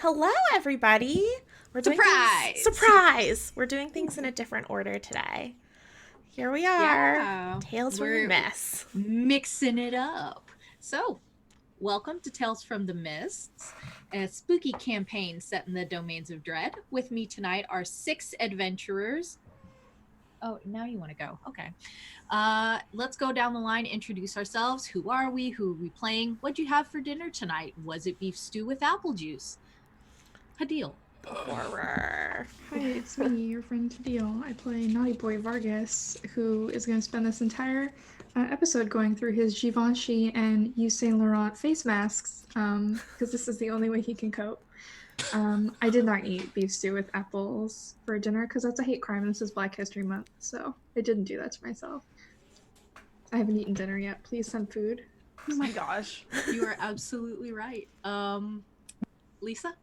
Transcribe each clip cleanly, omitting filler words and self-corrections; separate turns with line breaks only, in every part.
Hello, everybody. Surprise! We're doing things in a different order today. Here we are.
Yeah,
Tales from the
we're
Mist.
mixing it up. So, welcome to Tales from the Mists, a spooky campaign set in the domains of dread. With me tonight are 6 adventurers. Oh, now you want to go. Okay. Let's go down the line, introduce ourselves. Who are we? Who are we playing? What'd you have for dinner tonight? Was it beef stew with apple juice? Hadil.
Horror.
Hi, it's me, your friend Tadil. I play Naughty Boy Vargas, who is going to spend this entire episode going through his Givenchy and Yves Saint Laurent face masks, because this is the only way he can cope. I did not eat beef stew with apples for dinner, because that's a hate crime. This is Black History Month, so I didn't do that to myself. I haven't eaten dinner yet. Please send food.
Oh my gosh.
You are absolutely right. Lisa?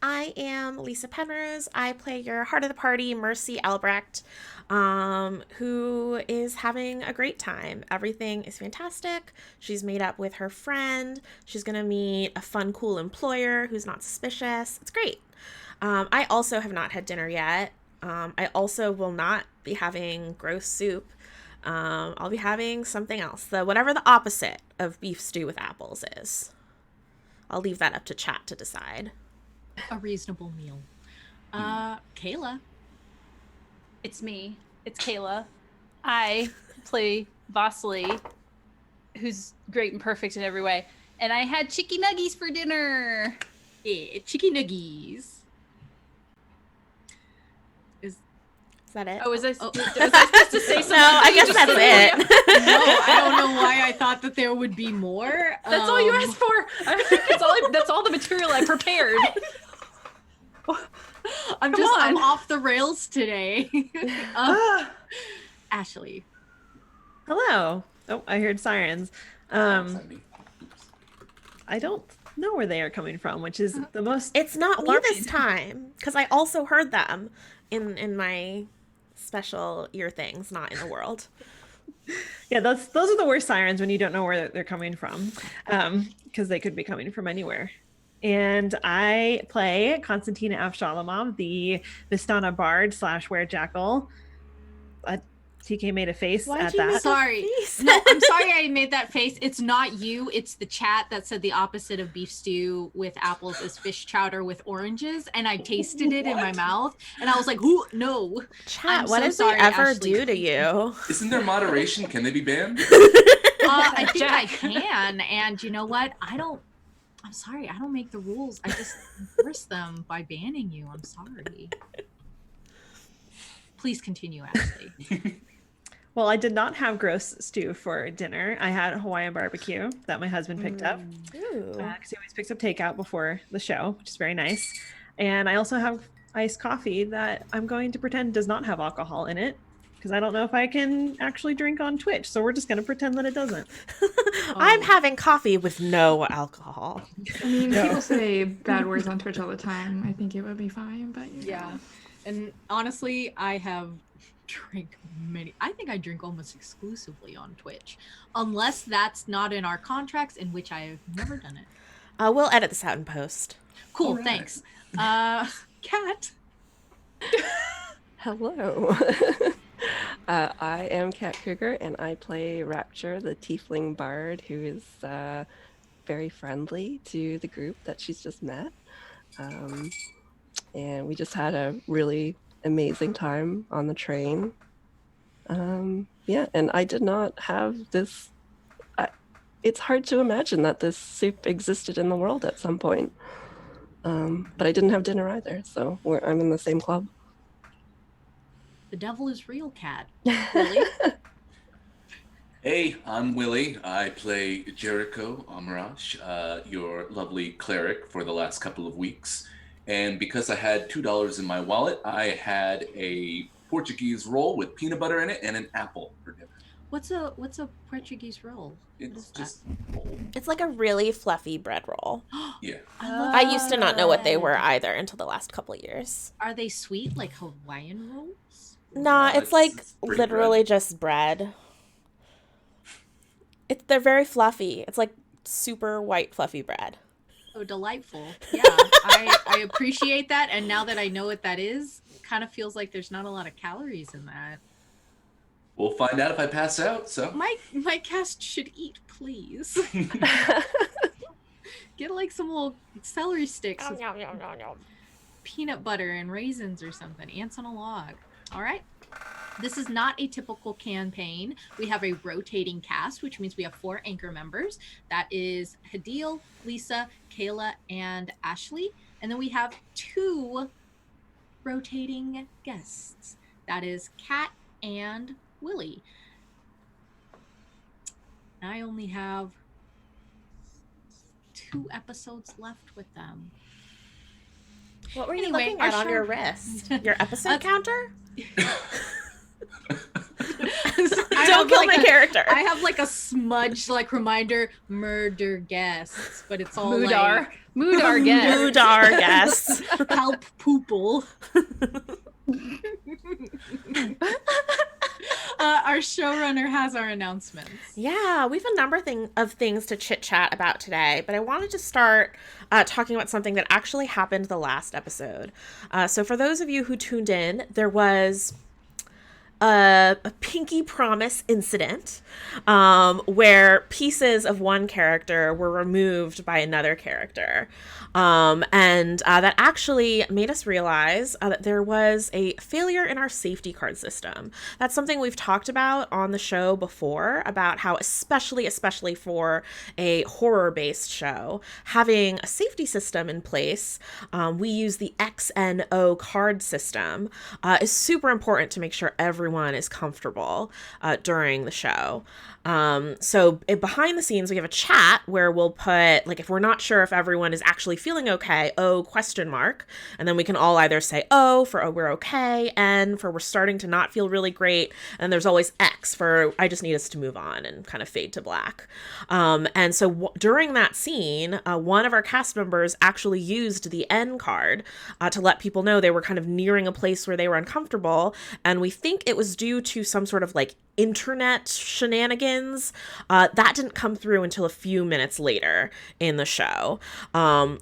I am Lisa Penrose. I play your heart of the party, Mercy Albrecht, who is having a great time. Everything is fantastic. She's made up with her friend. She's going to meet a fun, cool employer who's not suspicious. It's great. I also have not had dinner yet. I also will not be having gross soup. I'll be having something else. Whatever the opposite of beef stew with apples is. I'll leave that up to chat to decide.
A reasonable meal. Kayla.
It's me. It's Kayla. I play Vasily, who's great and perfect in every way. And I had chicky nuggies for dinner.
Yeah, chicky nuggies.
Is that it?
Oh, was I supposed to say something?
No, I guess that's it.
No, I don't know why I thought that there would be more.
That's all you asked for. That's all the material I prepared.
I'm off the rails today. Ashley.
Hello. Oh, I heard sirens. I don't know where they are coming from, which is the most.
It's not
alarming.
me this time, because I also heard them in my special ear things, not in the world.
Yeah, those are the worst sirens when you don't know where they're coming from, because they could be coming from anywhere. And I play Konstantina Avshalomov, the Vistana Bard / Werejackal. TK made a face at that.
Sorry. No, I'm sorry I made that face. It's not you. It's the chat that said the opposite of beef stew with apples is fish chowder with oranges. And I tasted it in my mouth. And I was like, ooh, no.
Chat, what did they ever do to you?
Isn't there moderation? Can they be banned?
I think I can. And you know what? I'm sorry. I don't make the rules. I just enforce them by banning you. I'm sorry. Please continue, Ashley.
Well, I did not have gross stew for dinner. I had Hawaiian barbecue that my husband picked up. Because he always picks up takeout before the show, which is very nice. And I also have iced coffee that I'm going to pretend does not have alcohol in it, because I don't know if I can actually drink on Twitch. So we're just going to pretend that it doesn't.
I'm having coffee with no alcohol.
I mean, people say bad words on Twitch all the time. I think it would be fine, but
yeah. And honestly, I have I think I drink almost exclusively on Twitch, unless that's not in our contracts, in which I have never done it.
We'll edit this out in post.
Cool, right. Thanks. Kat.
Hello. I am Kat Kruger, and I play Rapture, the tiefling bard, who is very friendly to the group that she's just met. And we just had a really amazing time on the train. Yeah, and I did not have this. It's hard to imagine that this soup existed in the world at some point. But I didn't have dinner either, so I'm in the same club.
The devil is real, Kat. Really?
Hey, I'm Willie. I play Jericho Amarash, your lovely cleric for the last couple of weeks. And because I had $2 in my wallet, I had a Portuguese roll with peanut butter in it and an apple for dinner.
What's a Portuguese roll?
It's just
It's like a really fluffy bread roll.
Yeah.
I used to not know what they were either until the last couple of years.
Are they sweet like Hawaiian rolls?
Nah, it's literally bread. Just bread. They're very fluffy. It's like super white fluffy bread.
Oh, delightful. Yeah, I appreciate that. And now that I know what that is, kind of feels like there's not a lot of calories in that.
We'll find out if I pass out. So
My cast should eat, please. Get like some little celery sticks with peanut butter and raisins or something. Ants on a log. All right. This is not a typical campaign. We have a rotating cast, which means we have 4 anchor members. That is Hadil, Lisa, Kayla, and Ashley. And then we have 2 rotating guests. That is Kat and Willie. I only have 2 episodes left with them.
What were you
Anyway,
looking
our
at on your
show-
wrist? Your episode counter?
Don't
kill my character.
I have like a smudged like reminder, murder guests, but it's all
Moodar.
like
Moodar guest.
Moodar guests.
help poople. Our showrunner has our announcements.
Yeah, we have a number of things to chit chat about today, but I wanted to start talking about something that actually happened the last episode. So for those of you who tuned in, there was a pinky promise incident where pieces of one character were removed by another character. And that actually made us realize that there was a failure in our safety card system. That's something we've talked about on the show before, about how especially for a horror-based show, having a safety system in place, we use the XNO card system, is super important to make sure everyone is comfortable during the show. So behind the scenes, we have a chat where we'll put, like, if we're not sure if everyone is actually feeling okay, O question mark. And then we can all either say O for, oh, we're okay, N for we're starting to not feel really great. And there's always X for, I just need us to move on, and kind of fade to black. And so during that scene, one of our cast members actually used the N card to let people know they were kind of nearing a place where they were uncomfortable. And we think it was due to some sort of like internet shenanigans. That didn't come through until a few minutes later in the show,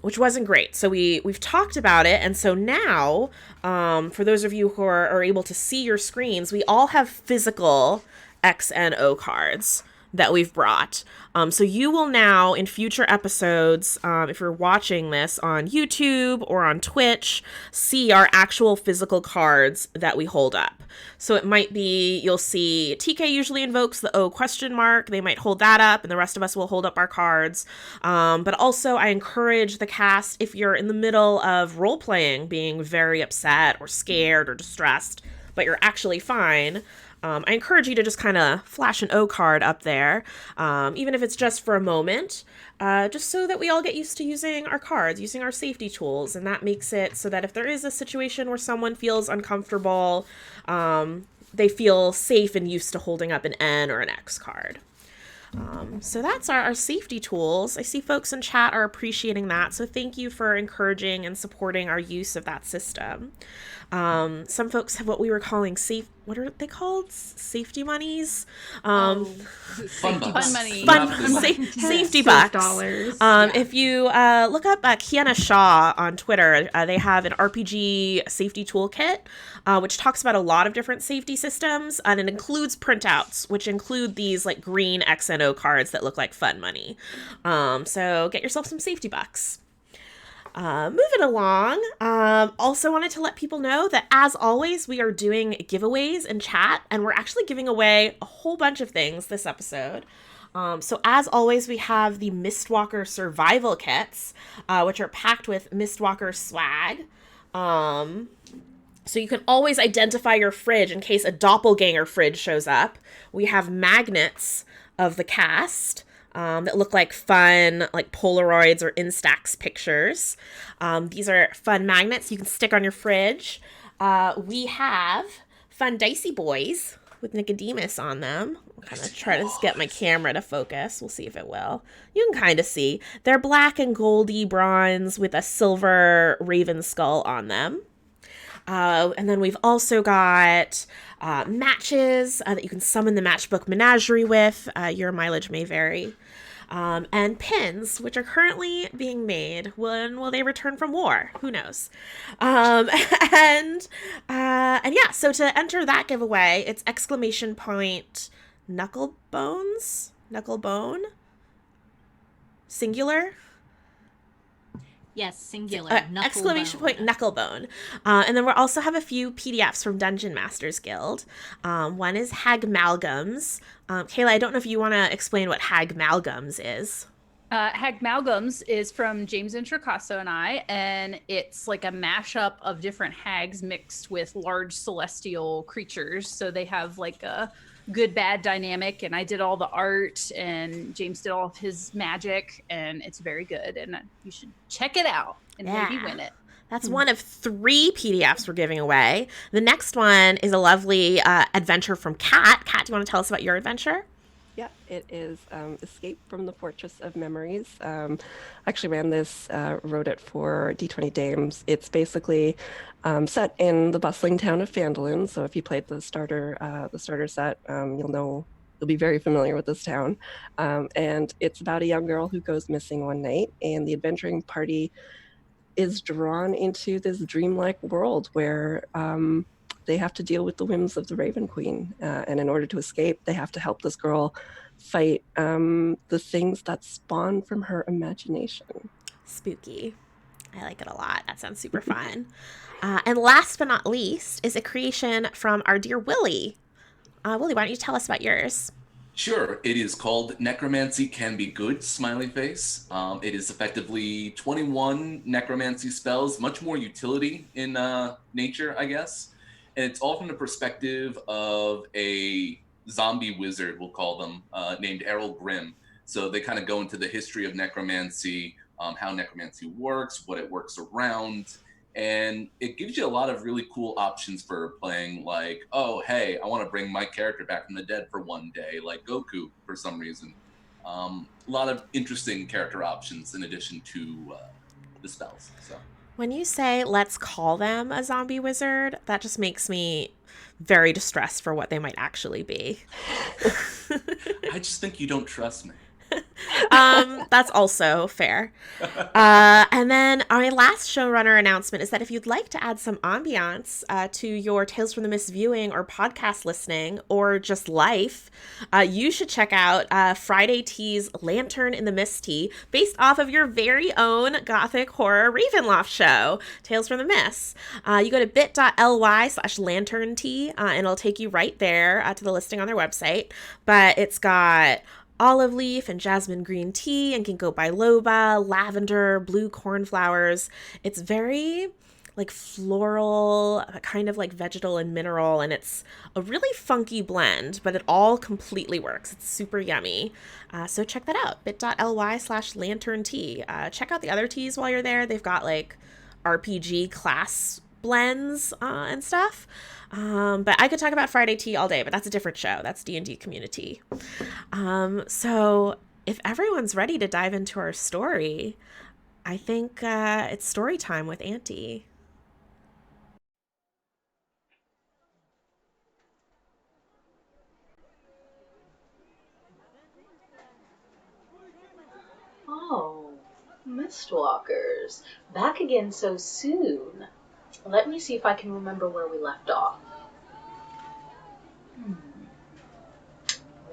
which wasn't great. So we've talked about it, and so now, for those of you who are able to see your screens, we all have physical XNO cards that we've brought. So you will now, in future episodes, if you're watching this on YouTube or on Twitch, see our actual physical cards that we hold up. So it might be, you'll see TK usually invokes the O question mark. They might hold that up, and the rest of us will hold up our cards. But also, I encourage the cast, if you're in the middle of role-playing, being very upset or scared or distressed, but you're actually fine, I encourage you to just kind of flash an O card up there, even if it's just for a moment, just so that we all get used to using our cards, using our safety tools, and that makes it so that if there is a situation where someone feels uncomfortable, they feel safe and used to holding up an N or an X card. So that's our safety tools. I see folks in chat are appreciating that, so thank you for encouraging and supporting our use of that system. Some folks have what we were calling what are they called? Safety monies?
Fun money.
Safety bucks.
$dollars.
If you look up Kiana Shaw on Twitter, they have an RPG safety toolkit, which talks about a lot of different safety systems, and it includes printouts, which include these like green XNO cards that look like fun money. So get yourself some safety bucks. Moving along, also wanted to let people know that, as always, we are doing giveaways in chat, and we're actually giving away a whole bunch of things this episode. So as always, we have the Mistwalker survival kits, which are packed with Mistwalker swag. So you can always identify your fridge in case a doppelganger fridge shows up. We have magnets of the cast, that look like fun, like Polaroids or Instax pictures. These are fun magnets you can stick on your fridge. We have fun dicey boys with Nicodemus on them. I'm going to try to get my camera to focus. We'll see if it will. You can kind of see. They're black and goldy bronze with a silver raven skull on them. And then we've also got matches that you can summon the matchbook menagerie with. Your mileage may vary. and pins, which are currently being made. When will they return from war? Who knows? Um, and yeah, so to enter that giveaway, it's Knucklebone, singular.
Yes, singular.
Exclamation point Knucklebone. And then we'll also have a few PDFs from Dungeon Masters Guild. One is Hagmalgams. Kayla, I don't know if you want to explain what Hagmalgams is.
Hagmalgams is from James and Tricasso and I, and it's like a mashup of different hags mixed with large celestial creatures. So they have like a good bad dynamic, and I did all the art, and James did all of his magic, and it's very good, and you should check it out and maybe win it.
That's one of 3 PDFs we're giving away. The next one is a lovely adventure from Kat. Kat, do you want to tell us about your adventure?
Yeah, it is Escape from the Fortress of Memories. Actually ran this, wrote it for D20 Dames. It's basically set in the bustling town of Phandalin. So if you played the starter set, you'll be very familiar with this town. And it's about a young girl who goes missing one night, and the adventuring party is drawn into this dreamlike world where they have to deal with the whims of the Raven Queen. And in order to escape, they have to help this girl fight the things that spawn from her imagination.
Spooky. I like it a lot. That sounds super fun. And last but not least is a creation from our dear Willie. Willie, why don't you tell us about yours?
Sure. It is called Necromancy Can Be Good, smiley face. It is effectively 21 necromancy spells, much more utility in nature, I guess. And it's all from the perspective of a zombie wizard, we'll call them, named Errol Grimm. So they kind of go into the history of necromancy, how necromancy works, what it works around. And it gives you a lot of really cool options for playing, like, oh, hey, I want to bring my character back from the dead for one day, like Goku for some reason. A lot of interesting character options in addition to the spells. So
when you say let's call them a zombie wizard, that just makes me very distressed for what they might actually be.
I just think you don't trust me.
That's also fair. And then our last showrunner announcement is that if you'd like to add some ambiance to your Tales from the Mist viewing or podcast listening or just life, you should check out Friday Tea's Lantern in the Mist tea, based off of your very own gothic horror Ravenloft show, Tales from the Mist. You go to bit.ly/lantern tea, and it'll take you right there to the listing on their website. But it's got olive leaf and jasmine green tea and ginkgo biloba, lavender, blue cornflowers. It's very like floral, kind of like vegetal and mineral, and it's a really funky blend, but it all completely works. It's super yummy. So check that out, bit.ly/lantern tea. Check out the other teas while you're there. They've got like RPG class blends and stuff. But I could talk about Friday Tea all day, but that's a different show. That's D&D Community. So if everyone's ready to dive into our story, I think it's story time with Auntie.
Oh, Mistwalkers, back again so soon. Let me see if I can remember where we left off. We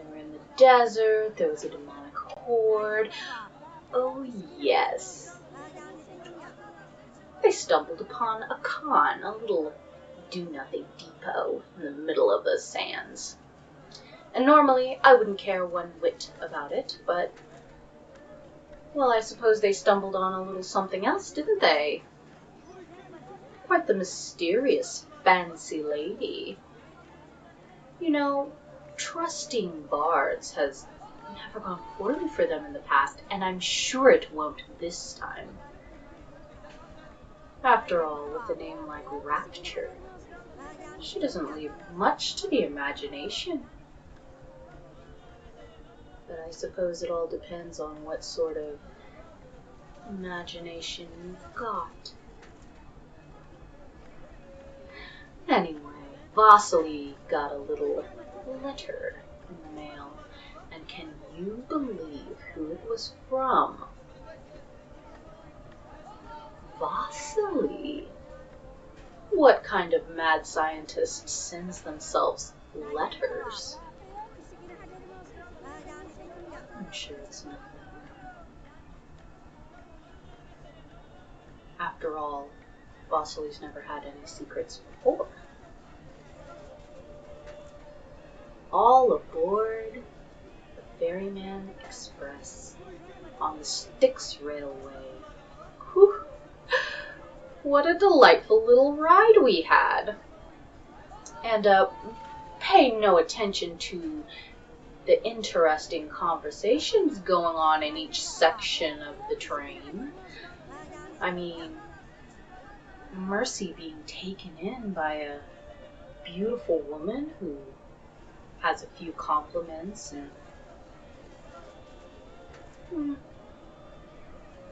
were in the desert, there was a demonic horde. Oh yes. They stumbled upon a khan, a little do-nothing depot in the middle of the sands. And normally I wouldn't care one whit about it, but, well, I suppose they stumbled on a little something else, didn't they? Quite the mysterious, fancy lady. You know, trusting bards has never gone poorly for them in the past, and I'm sure it won't this time. After all, with a name like Rapture, she doesn't leave much to the imagination. But I suppose it all depends on what sort of imagination you've got. Anyway, Vasily got a little letter in the mail, And can you believe who it was from? Vasily. What kind of mad scientist sends themselves letters? I'm sure it's nothing. After all, Vasily's never had any secrets before. All aboard the Ferryman Express on the Styx Railway. Whew. What a delightful little ride we had. And pay no attention to the interesting conversations going on in each section of the train. I mean, Mercy being taken in by a beautiful woman who has a few compliments and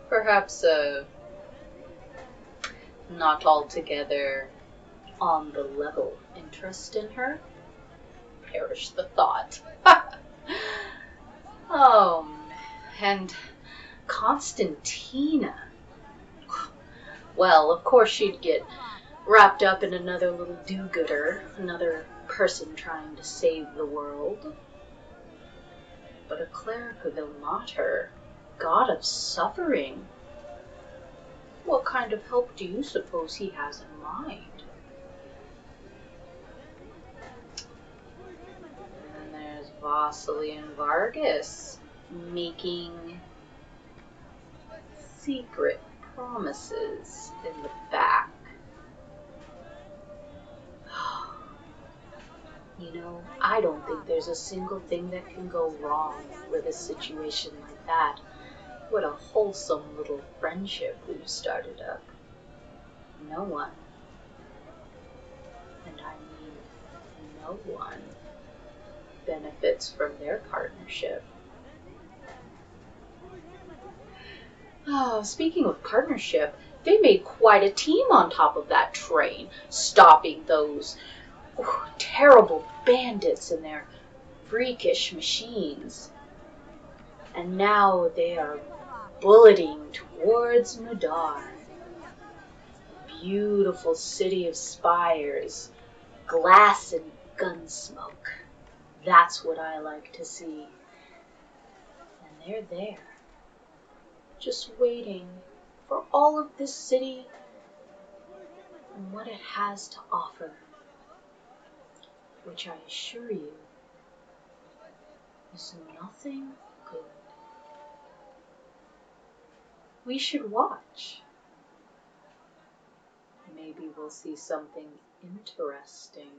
perhaps not altogether on the level interest in her. Perish the thought. Oh, and Constantina. Well, of course she'd get wrapped up in another little do-gooder, another person trying to save the world. But a cleric of al-Massari, god of suffering. What kind of help do you suppose he has in mind? And then there's Vasily and Vargas making secret promises in the back. You know, I don't think there's a single thing that can go wrong with a situation like that. What a wholesome little friendship we've started up. No one, and I mean no one, benefits from their partnership. Oh, speaking of partnership, they made quite a team on top of that train, stopping those terrible bandits and their freakish machines. And now they are bulleting towards Mudar, a beautiful city of spires, glass and gunsmoke. That's what I like to see. And they're there, just waiting for all of this city and what it has to offer, which I assure you is nothing good. We should watch. Maybe we'll see something interesting.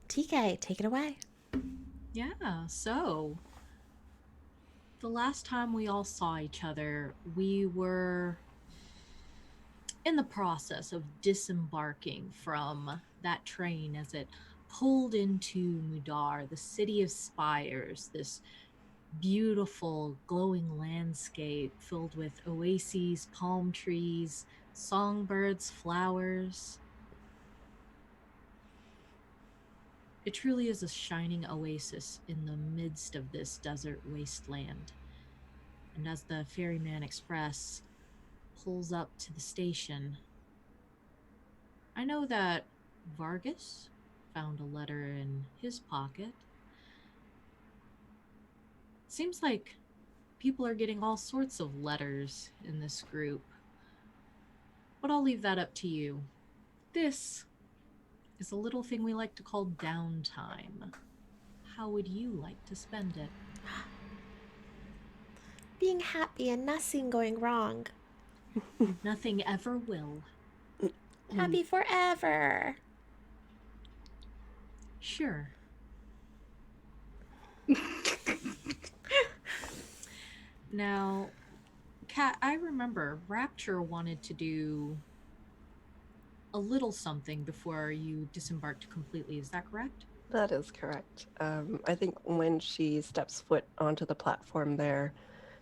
TK, take it away.
Yeah, so the last time we all saw each other, we were in the process of disembarking from that train as it pulled into Mudar, the city of spires, this beautiful glowing landscape filled with oases, palm trees, songbirds, flowers. It truly is a shining oasis in the midst of this desert wasteland. And as the Ferryman Express pulls up to the station, I know that Vargas found a letter in his pocket. Seems like people are getting all sorts of letters in this group. But I'll leave that up to you. This is a little thing we like to call downtime. How would you like to spend it?
Being happy and nothing going wrong.
Nothing ever will.
Happy forever.
Sure. Now, Kat, I remember Rapture wanted to do a little something before you disembarked completely. Is that correct?
That is correct. I think when she steps foot onto the platform there,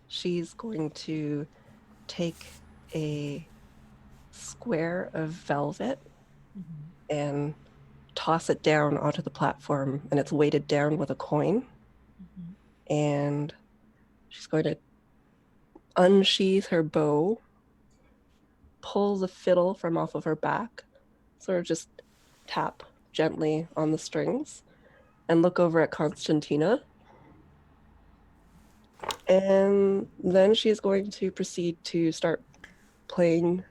she's going to take a square of velvet and toss it down onto the platform, and it's weighted down with a coin. And she's going to unsheath her bow, pull the fiddle from off of her back, sort of just tap gently on the strings, and look over at Constantina. And then she's going to proceed to start playing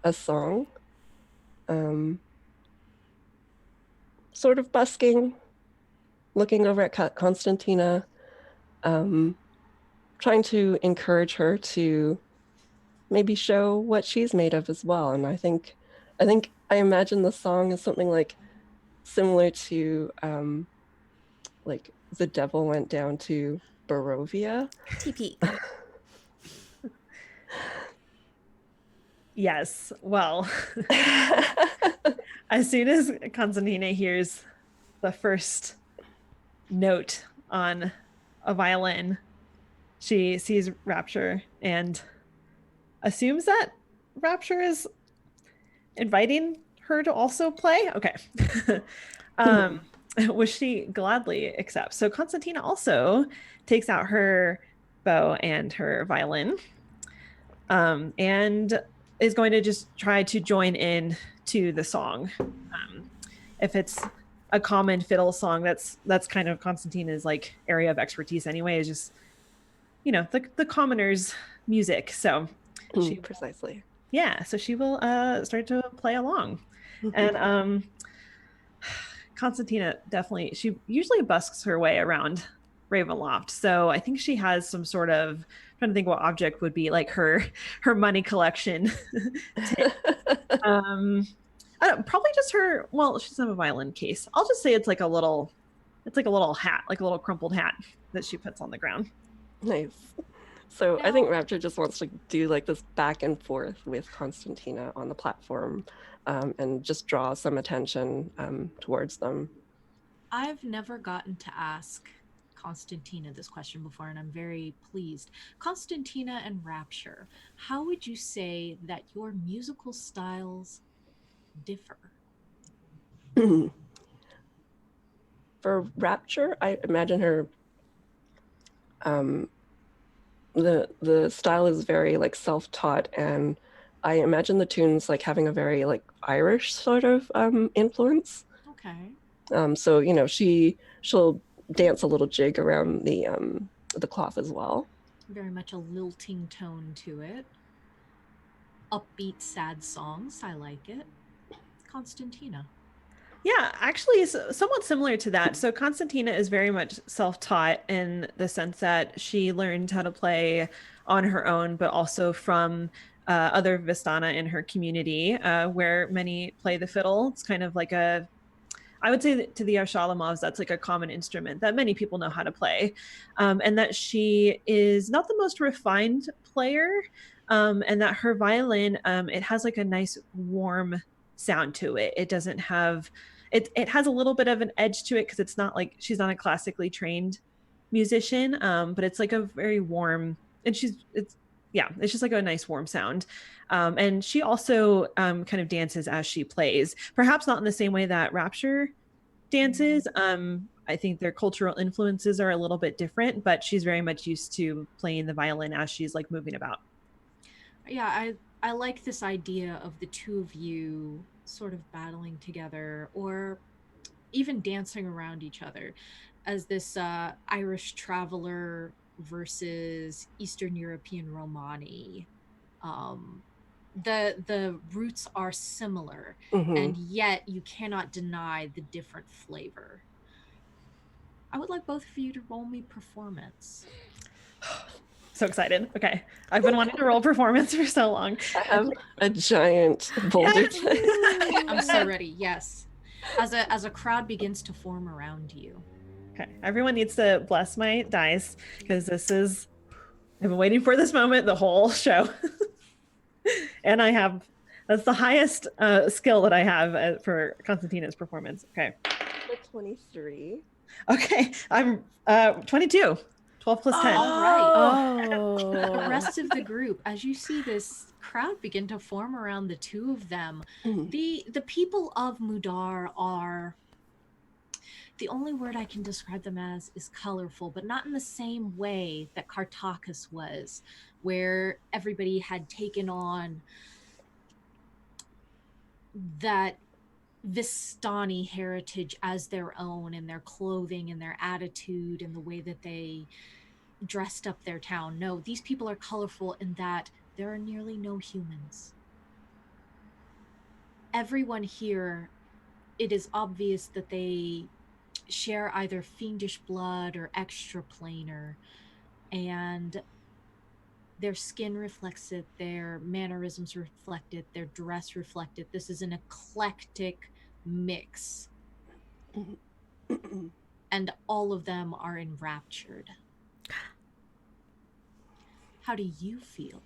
a song, sort of busking, looking over at Constantina, trying to encourage her to maybe show what she's made of as well. And I imagine the song is something like similar to like The Devil Went Down to Barovia.
TP.
Yes. Well, as soon as Constantina hears the first note on a violin, she sees Rapture and assumes that Rapture is inviting her to also play. Okay. Which she gladly accepts. So Constantina also takes out her bow and her violin, and is going to just try to join in to the song. If it's a common fiddle song, that's kind of Constantina's like area of expertise anyway, is just, you know, the commoners' music. So she
precisely.
Yeah, so she will start to play along. And Constantina definitely, she usually busks her way around Ravenloft. So I think she has some sort of, I'm trying to think what object would be like her money collection. Probably just her, well, she doesn't have a violin case. I'll just say it's like a little hat, like a little crumpled hat that she puts on the ground.
Nice. So I think Rapture just wants to do like this back and forth with Constantina on the platform, and just draw some attention towards them.
I've never gotten to ask Constantina this question before, and I'm very pleased. Constantina and Rapture, how would you say that your musical styles differ?
For Rapture, I imagine her the style is very like self-taught, and I imagine the tunes like having a very like Irish sort of influence.
Okay.
So you know, she'll dance a little jig around the cloth as well.
Very much a lilting tone to it. Upbeat, sad songs. I like it. Constantina.
Yeah, actually, somewhat similar to that. So Constantina is very much self-taught in the sense that she learned how to play on her own, but also from other Vistana in her community, where many play the fiddle. It's kind of like I would say that to the Ashalamovs, that's like a common instrument that many people know how to play, and that she is not the most refined player, and that her violin, it has like a nice warm sound to it. It doesn't have it has a little bit of an edge to it because it's not like she's not a classically trained musician, but it's like a very warm, and it's just like a nice warm sound. And she also kind of dances as she plays, perhaps not in the same way that Rapture dances. I think their cultural influences are a little bit different, but she's very much used to playing the violin as she's like moving about.
Yeah, I like this idea of the two of you sort of battling together or even dancing around each other. as this Irish traveler versus Eastern European Romani. The roots are similar, and yet you cannot deny the different flavor. I would like both of you to roll me performance.
So excited. Okay. I've been wanting to roll performance for so long.
I have a giant boulder.
I'm so ready. Yes. As a crowd begins to form around you.
Okay. Everyone needs to bless my dice because I've been waiting for this moment the whole show. And that's the highest skill that I have for Constantina's performance. Okay.
23.
Okay. I'm 22. 12 plus 10.
All right.
Oh.
The rest of the group, as you see this crowd begin to form around the two of them, the people of Mudar are, the only word I can describe them as is colorful, but not in the same way that Kartakas was, where everybody had taken on that Vistani heritage as their own, in their clothing and their attitude and the way that they dressed up their town. No, these people are colorful in that there are nearly no humans. Everyone here, it is obvious that they share either fiendish blood or extraplanar, and their skin reflects it, their mannerisms reflect it, their dress reflect it. This is an eclectic mix. And all of them are enraptured. How do you feel?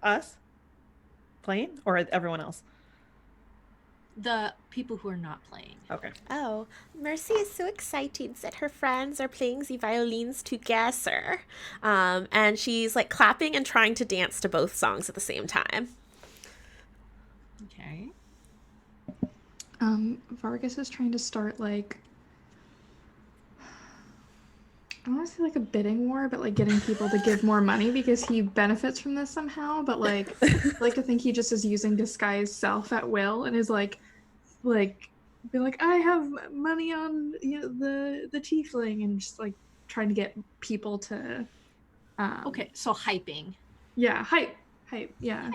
Us? Playing? Or everyone else?
The people who are not playing.
Okay.
Oh, Mercy is so excited that her friends are playing the violins together. And she's like clapping and trying to dance to both songs at the same time.
Okay.
Vargas is trying to start like, I want to say like a bidding war, but like getting people to give more money because he benefits from this somehow. But like, I like to think he just is using disguise self at will and is like being like, I have money on the tiefling, and just like trying to get people to.
Okay, so hyping.
Yeah, hype, yeah.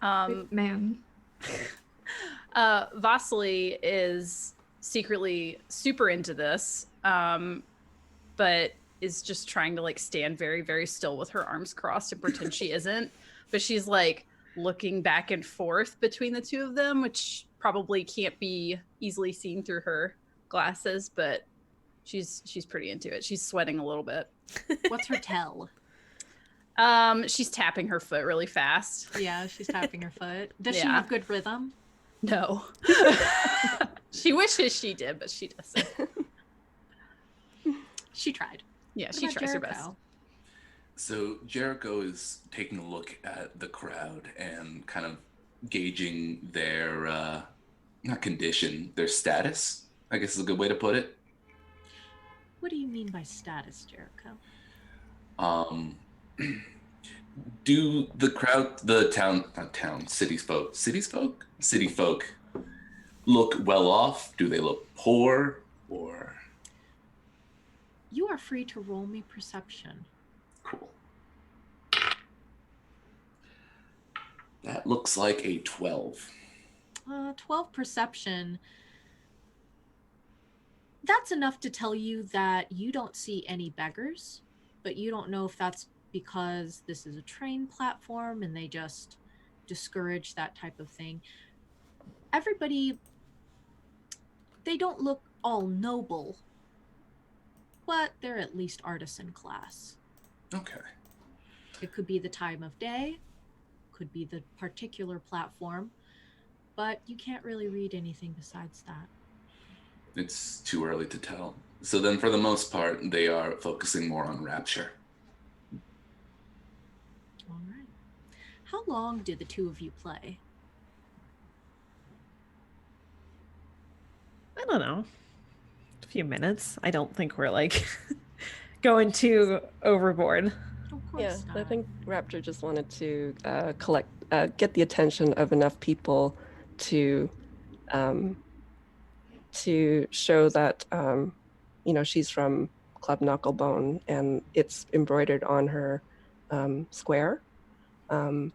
Hype.
Man.
Vasily is secretly super into this, but is just trying to like stand very, very still with her arms crossed and pretend she isn't. But she's like looking back and forth between the two of them, which probably can't be easily seen through her glasses, but she's pretty into it. She's sweating a little bit.
What's her tell?
She's tapping her foot really fast.
Yeah, she's tapping her foot. Does she have good rhythm?
No. She wishes she did, but she doesn't.
She tried.
Yeah, she tries her best.
So Jericho is taking a look at the crowd and kind of gauging their, not condition, their status, I guess is a good way to put it.
What do you mean by status, Jericho?
Do the crowd, city folk look well off? Do they look poor, or?
You are free to roll me perception.
Cool. That looks like a 12.
12 perception. That's enough to tell you that you don't see any beggars, but you don't know if that's because this is a train platform and they just discourage that type of thing. Everybody, they don't look all noble, but they're at least artisan class.
Okay.
It could be the time of day, could be the particular platform, but you can't really read anything besides that.
It's too early to tell. So then for the most part, they are focusing more on Rapture.
All right. How long did the two of you play?
I don't know. A few minutes. I don't think we're like going too overboard.
Of course
Yeah,
not.
I think Rapture just wanted to get the attention of enough people to to show that, she's from Club Knucklebone, and it's embroidered on her square, and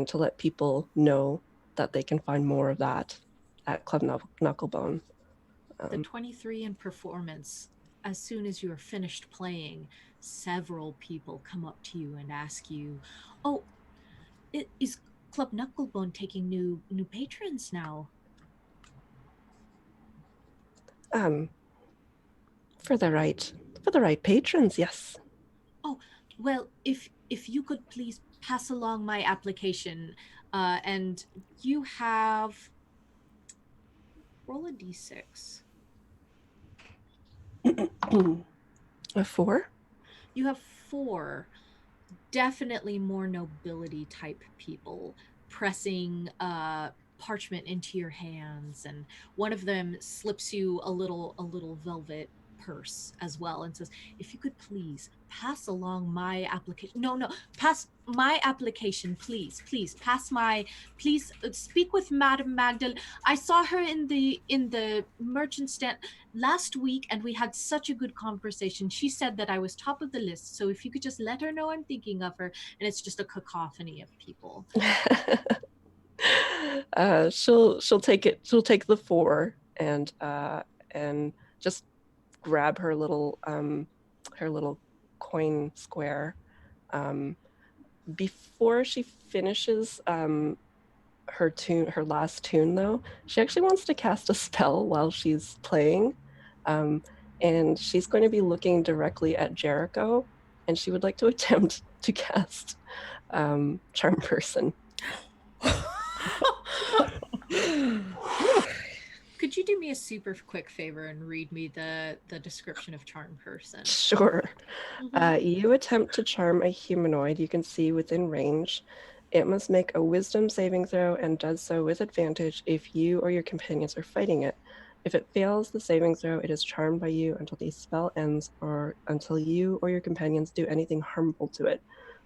to let people know that they can find more of that at Club Knucklebone.
The 23 in performance, as soon as you are finished playing, several people come up to you and ask you, "Oh, is Club Knucklebone taking new patrons now?"
For the right patrons, yes.
Oh, well, if you could please pass along my application, and you have roll a d6.
A 4?
You have 4 definitely more nobility type people pressing parchment into your hands, and one of them slips you a little velvet purse as well and says, "If you could please pass along my application." No, pass my application, please. Please speak with Madame Magdalene. I saw her in the merchant stand last week, and we had such a good conversation. She said that I was top of the list, so if you could just let her know I'm thinking of her. And it's just a cacophony of people.
She'll take it. She'll take the 4 and just grab her little coin square. Before she finishes her last tune, though, she actually wants to cast a spell while she's playing, and she's going to be looking directly at Jericho, and she would like to attempt to cast Charm Person.
Could you do me a super quick favor and read me the description of Charm Person?
Sure. You attempt to charm a humanoid you can see within range. It must make a wisdom saving throw and does so with advantage if you or your companions are fighting it. If it fails the saving throw, it is charmed by you until the spell ends or until you or your companions do anything harmful to it.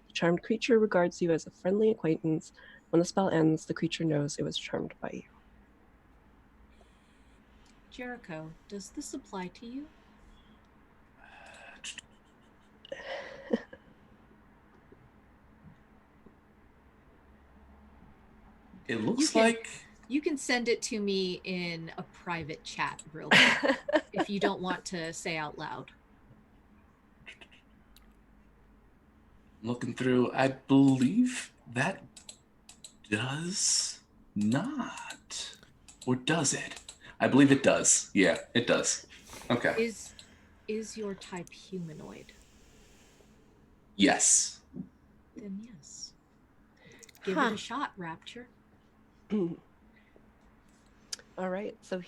The charmed creature regards you as a friendly acquaintance. When the spell ends, the creature knows it was charmed by you.
Jericho, does this apply to you?
It looks like
you can send it to me in a private chat real quick if you don't want to say out loud.
Looking through, I believe that does not. Or does it? I believe it does. Yeah, it does. Okay.
Is your type humanoid?
Yes.
Then yes. Give it a shot, Rapture.
All right, so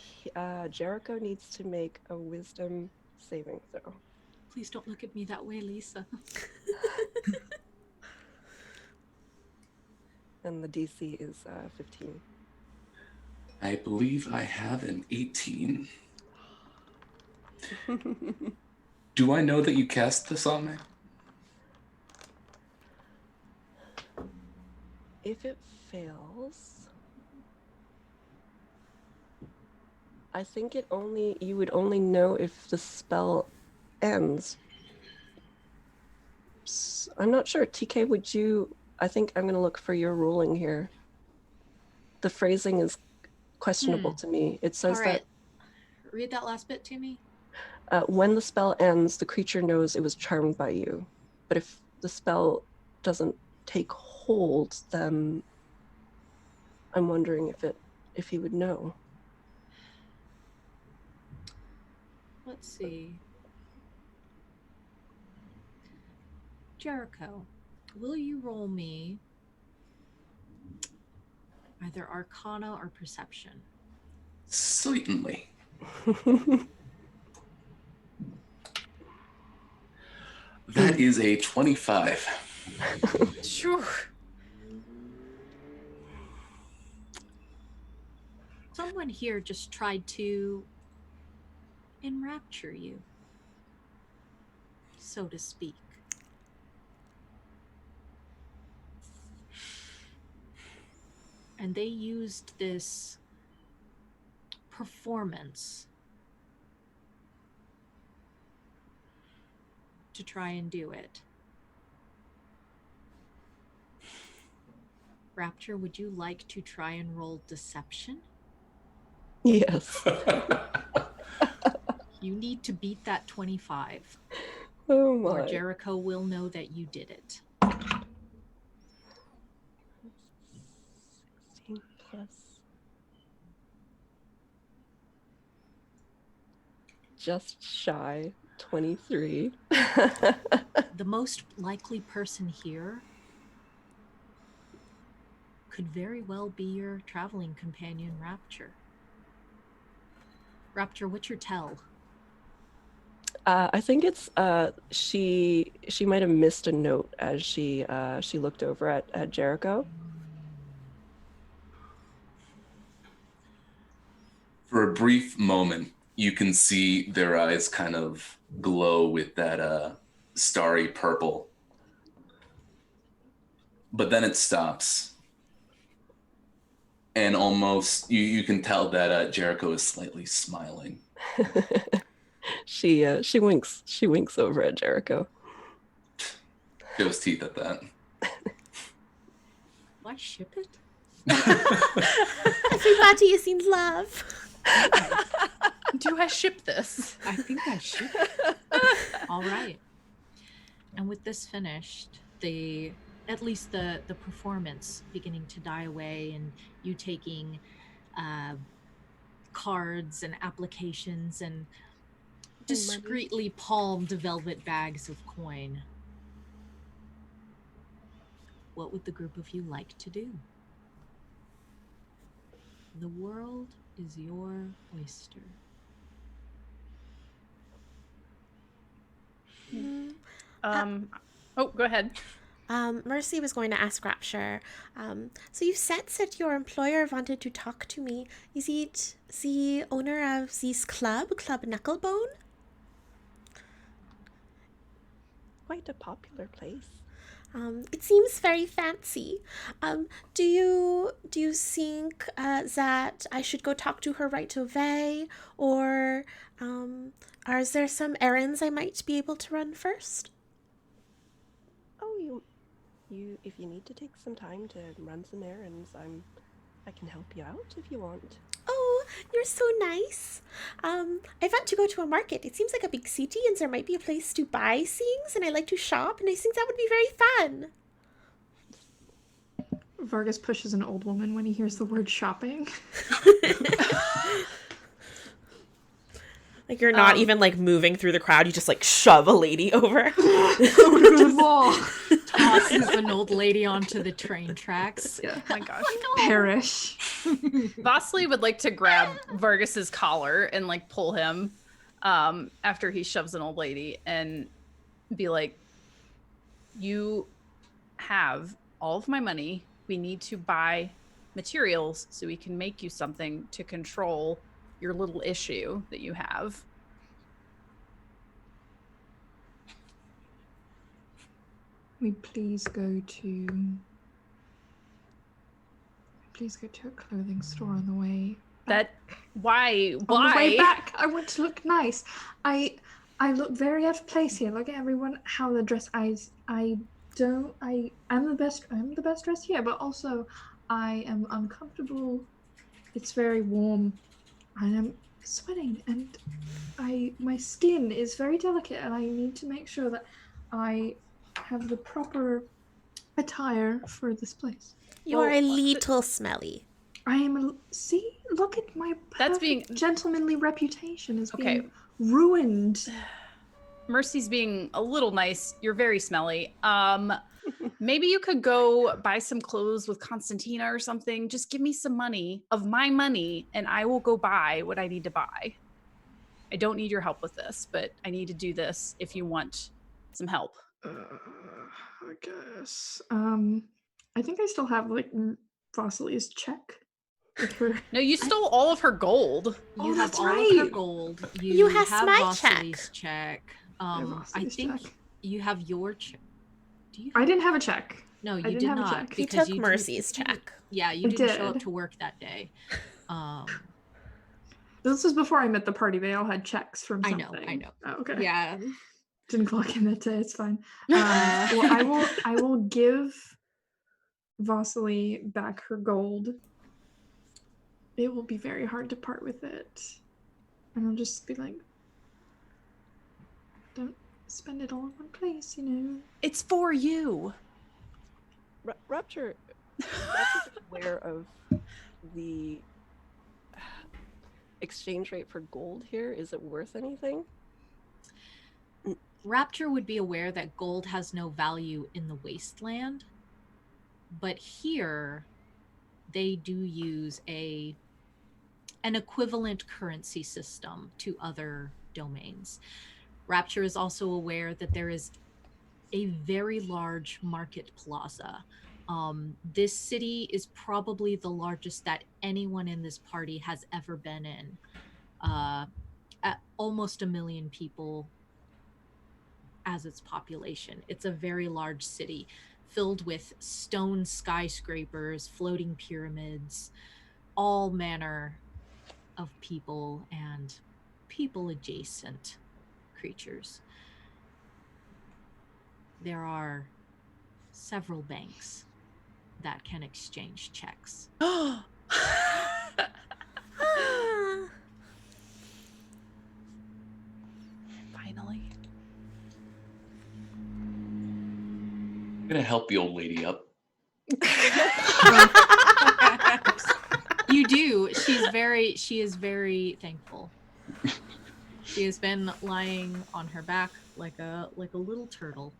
Jericho needs to make a wisdom saving throw.
Please don't look at me that way, Lisa.
And the DC is 15.
I believe I have an 18. Do I know that you cast this on me?
If it fails, I think you would only know if the spell ends. I'm not sure. TK, would you? I think I'm going to look for your ruling here. The phrasing is questionable to me. It says that.
Read that last bit to me.
When the spell ends, the creature knows it was charmed by you. But if the spell doesn't take hold, then I'm wondering if he would know.
Let's see. Jericho, will you roll me either Arcana or Perception?
Certainly. That is a 25.
Sure.
Someone here just tried to enrapture you, so to speak. And they used this performance to try and do it. Rapture, would you like to try and roll deception?
Yes.
You need to beat that 25,
Oh
or
my.
Jericho will know that you did it.
16 plus. Just shy, 23.
The most likely person here could very well be your traveling companion, Rapture. Rapture, what's your tell?
I think it's she might have missed a note as she looked over at Jericho.
For a brief moment, you can see their eyes kind of glow with that starry purple. But then it stops. And almost, you can tell that Jericho is slightly smiling.
She winks over at Jericho.
Shows teeth at that.
Why ship it?
Everybody is in love.
Do I ship this?
I think I should. All right. And with this finished, at least the performance beginning to die away, and you taking cards and applications and discreetly palmed velvet bags of coin. What would the group of you like to do? The world is your oyster.
Oh, go ahead.
Mercy was going to ask Rapture. So you said that your employer wanted to talk to me. Is it the owner of this Club Knucklebone?
Quite a popular place.
It seems very fancy. Do you think that I should go talk to her right away, or is there some errands I might be able to run first?
Oh, you if you need to take some time to run some errands, I can help you out if you want.
Oh, you're so nice. I want to go to a market. It seems like a big city, and there might be a place to buy things, and I like to shop, and I think that would be very fun.
Vargas pushes an old woman when he hears the word shopping.
Like you're not even like moving through the crowd. You just like shove a lady over.
Tosses an old lady onto the train tracks.
Yeah.
Oh my gosh.
Perish.
Bosley would like to grab Vargas's collar and like pull him after he shoves an old lady and be like, you have all of my money. We need to buy materials so we can make you something to control your little issue that you have.
We please go to a clothing store on the way.
Why?
On the way back, I want to look nice. I look very out of place here. Look at everyone how they're dressed. I'm the best dressed here, but also I am uncomfortable. It's very warm. I am sweating, and my skin is very delicate, and I need to make sure that I have the proper attire for this place.
You are a little smelly.
I am. See, look at my gentlemanly reputation is being ruined.
Mercy's being a little nice. You're very smelly. Maybe you could go buy some clothes with Constantina or something. Just give me some money of my money, and I will go buy what I need to buy. I don't need your help with this, but I need to do this if you want some help.
I guess. I think I still have like Vasili's check.
No, you stole all of her gold.
You have all of her gold.
You have my
Vasili's check. I think you have your check. Do you?
I didn't have a check.
No, you did not.
You took Mercy's check.
Yeah, you didn't show up to work that day.
This was before I met the party. They all had checks from
I
something.
know.
Oh, okay.
Yeah.
Didn't clock in that day. It's fine. Well, I will give Vasily back her gold. It will be very hard to part with it. And I'll just be like, don't spend it all in one place, you know.
It's for you.
Rapture is aware of the exchange rate for gold here. Is it worth anything?
Rapture would be aware that gold has no value in the wasteland, but here they do use an equivalent currency system to other domains. Rapture is also aware that there is a very large market plaza. This city is probably the largest that anyone in this party has ever been in. At almost 1 million people as its population. It's a very large city filled with stone skyscrapers, floating pyramids, all manner of people and people adjacent creatures. There are several banks that can exchange checks.
Finally.
I'm gonna help the old lady up.
You do. She is very thankful. She has been lying on her back like a little turtle.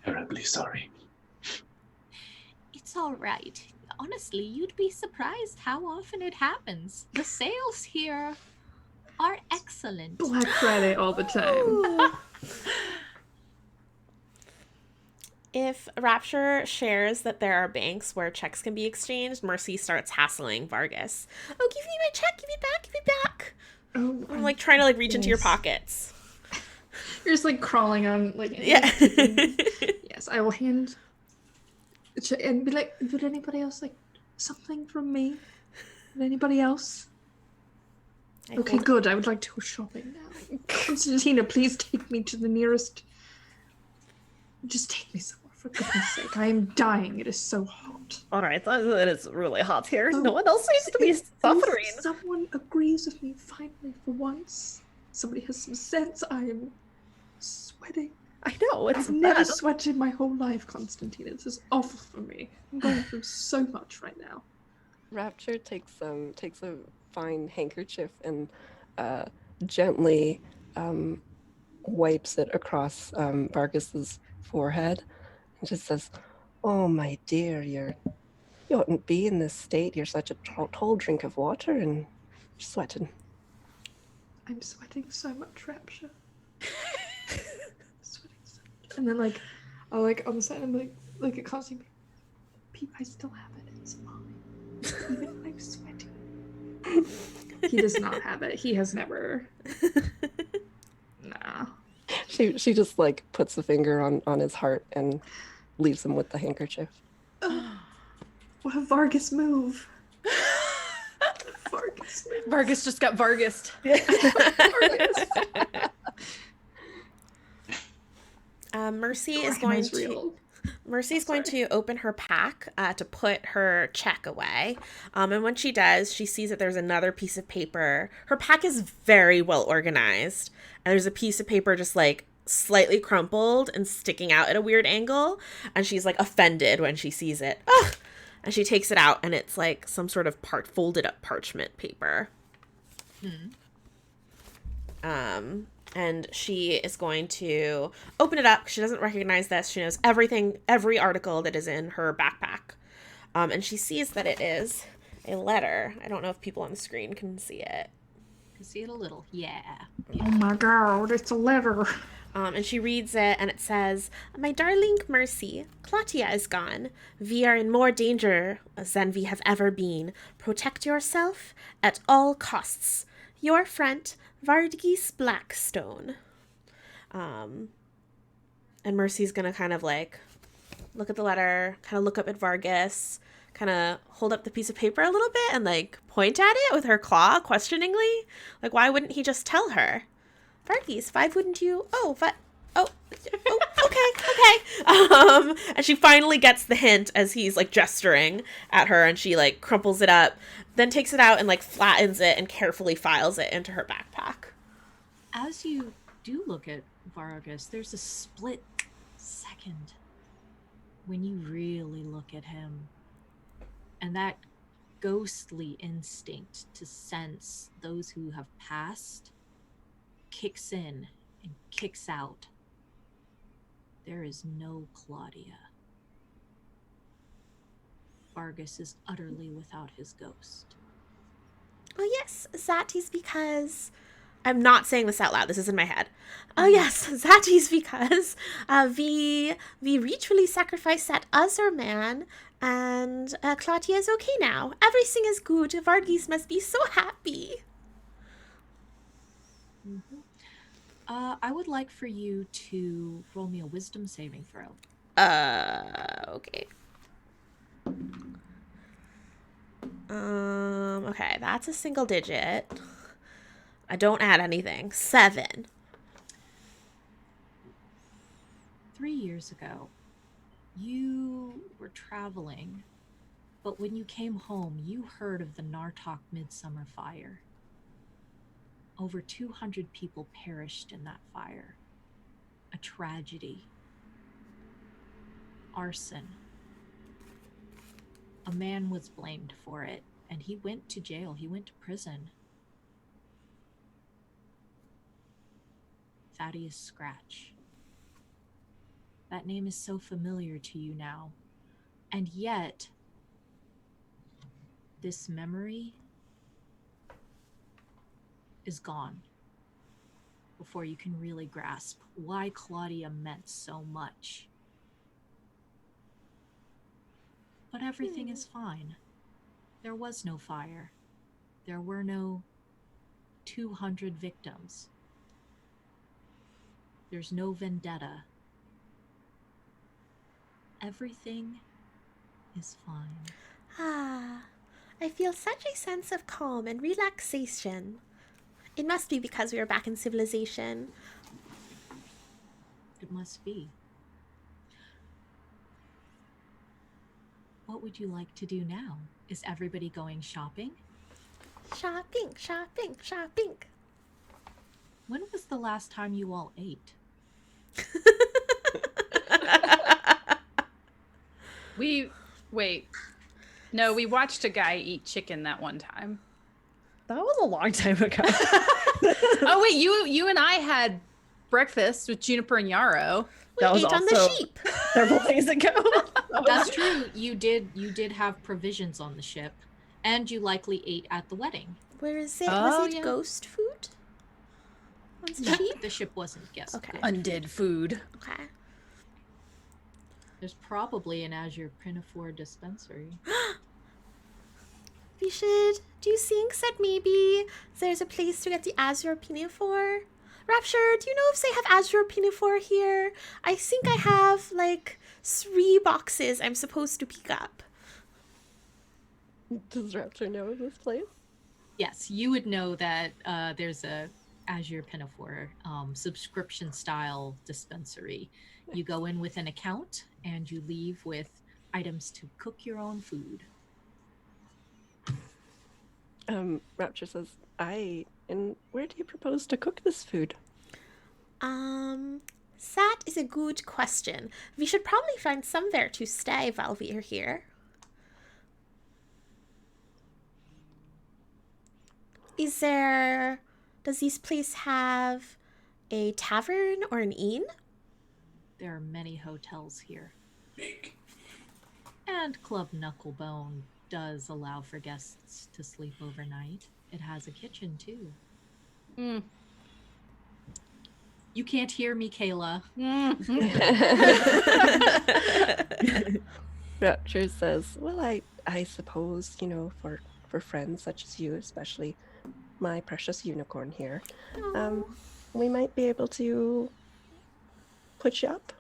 Terribly sorry.
It's all right. Honestly, you'd be surprised how often it happens. The sales here are excellent.
Black Friday all the time.
If Rapture shares that there are banks where checks can be exchanged, Mercy starts hassling Vargas. Oh, give me my check, give me back, give me back.
Oh,
I'm like trying to like reach into your pockets.
You're just like crawling on like
Yeah.
Yes, I will hand and be like, would anybody else like something from me? Would anybody else? Okay, good. I would like to go shopping now. Constantina, please take me to the nearest. Just take me somewhere, for goodness sake. I am dying. It is so hot.
All right, it is really hot here.
Oh,
No one else seems to be suffering.
Someone agrees with me finally for once. Somebody has some sense. I am sweating.
I know, it's
I've never
bad.
sweated my whole life, Constantina. This is awful for me. I'm going through so much right now.
Rapture takes a fine handkerchief and gently wipes it across Vargas's forehead and just says, "Oh, my dear, you oughtn't be in this state. You're such a tall drink of water and you're sweating."
I'm sweating so much, Rapture. Sweating so much. And then I'll on the side, I'm like it constantly. Pete, I still have it. It's fine. Even if I'm sweating. He does not have it. He has never. Nah.
She just like puts a finger on his heart and leaves him with the handkerchief.
What a Vargas move.
Vargas just got Vargased.
Mercy's going to open her pack to put her check away. And when she does, she sees that there's another piece of paper. Her pack is very well organized. And there's a piece of paper just like slightly crumpled and sticking out at a weird angle. And she's like offended when she sees it. Ugh! And she takes it out and it's like some sort of folded up parchment paper. And she is going to open it up. She doesn't recognize this. She knows every article that is in her backpack. And she sees that it is a letter. I don't know if people on the screen can see it.
Can see it a little. Yeah.
Oh my god, it's a letter.
And she reads it, and it says, "My darling Mercy, Claudia is gone. We are in more danger than we have ever been. Protect yourself at all costs. Your friend, Vargas Blackstone." And Mercy's gonna kind of like look at the letter, kind of look up at Vargas, kind of hold up the piece of paper a little bit and like point at it with her claw questioningly. Like, why wouldn't he just tell her? Varghese, why wouldn't you? Oh, but okay. And she finally gets the hint as he's like gesturing at her, and she like crumples it up, then takes it out and like flattens it and carefully files it into her backpack.
As you do look at Vargas, there's a split second when you really look at him, and that ghostly instinct to sense those who have passed kicks in and kicks out. There is no Claudia. Vargas is utterly without his ghost.
Oh yes, that is because I'm not saying this out loud. This is in my head. Oh yes, that is because we ritually sacrificed that other man, and Claudia is okay now. Everything is good. Varghese must be so happy.
Mm-hmm. I would like for you to roll me a wisdom saving throw.
Okay. Okay, that's a single digit. I don't add anything. 7.
3 years ago, you were traveling, but when you came home, you heard of the Nartok Midsummer Fire. Over 200 people perished in that fire. A tragedy. Arson. A man was blamed for it, and he went to jail. He went to prison. Thaddeus Scratch. That name is so familiar to you now. And yet, this memory is gone before you can really grasp why Claudia meant so much. But everything is fine. There was no fire. There were no 200 victims. There's no vendetta. Everything is fine.
Ah, I feel such a sense of calm and relaxation. It must be because we are back in civilization.
It must be. What would you like to do now? Is everybody going shopping?
Shopping, shopping, shopping.
When was the last time you all ate?
We watched a guy eat chicken that one time.
That was a long time ago.
Oh wait, you and I had breakfast with Juniper and Yarrow.
We ate on the sheep.
Several days ago.
That's true. You did have provisions on the ship, and you likely ate at the wedding.
Where is it?
Oh,
Was it
yeah.
ghost food? On the
No,
sheep?
the ship wasn't guest
Okay.
food.
Undead food.
Okay.
There's probably an Azure Pinafore dispensary.
We should do things that maybe there's a place to get the Azure Pinafore. Rapture, do you know if they have Azure Pinafore here? I think I have like 3 boxes I'm supposed to pick up.
Does Rapture know of this place?
Yes, you would know that there's a Azure Pinafore subscription style dispensary. You go in with an account and you leave with items to cook your own food.
Rapture says, and where do you propose to cook this food?
That is a good question. We should probably find somewhere to stay while we are here. Does this place have a tavern or an inn?
There are many hotels here.
Big.
And Club Knucklebone does allow for guests to sleep overnight. It has a kitchen too.
Mm.
You can't hear me, Kayla.
Rapture says, well, I suppose, for friends such as you, especially my precious unicorn here, we might be able to put you up.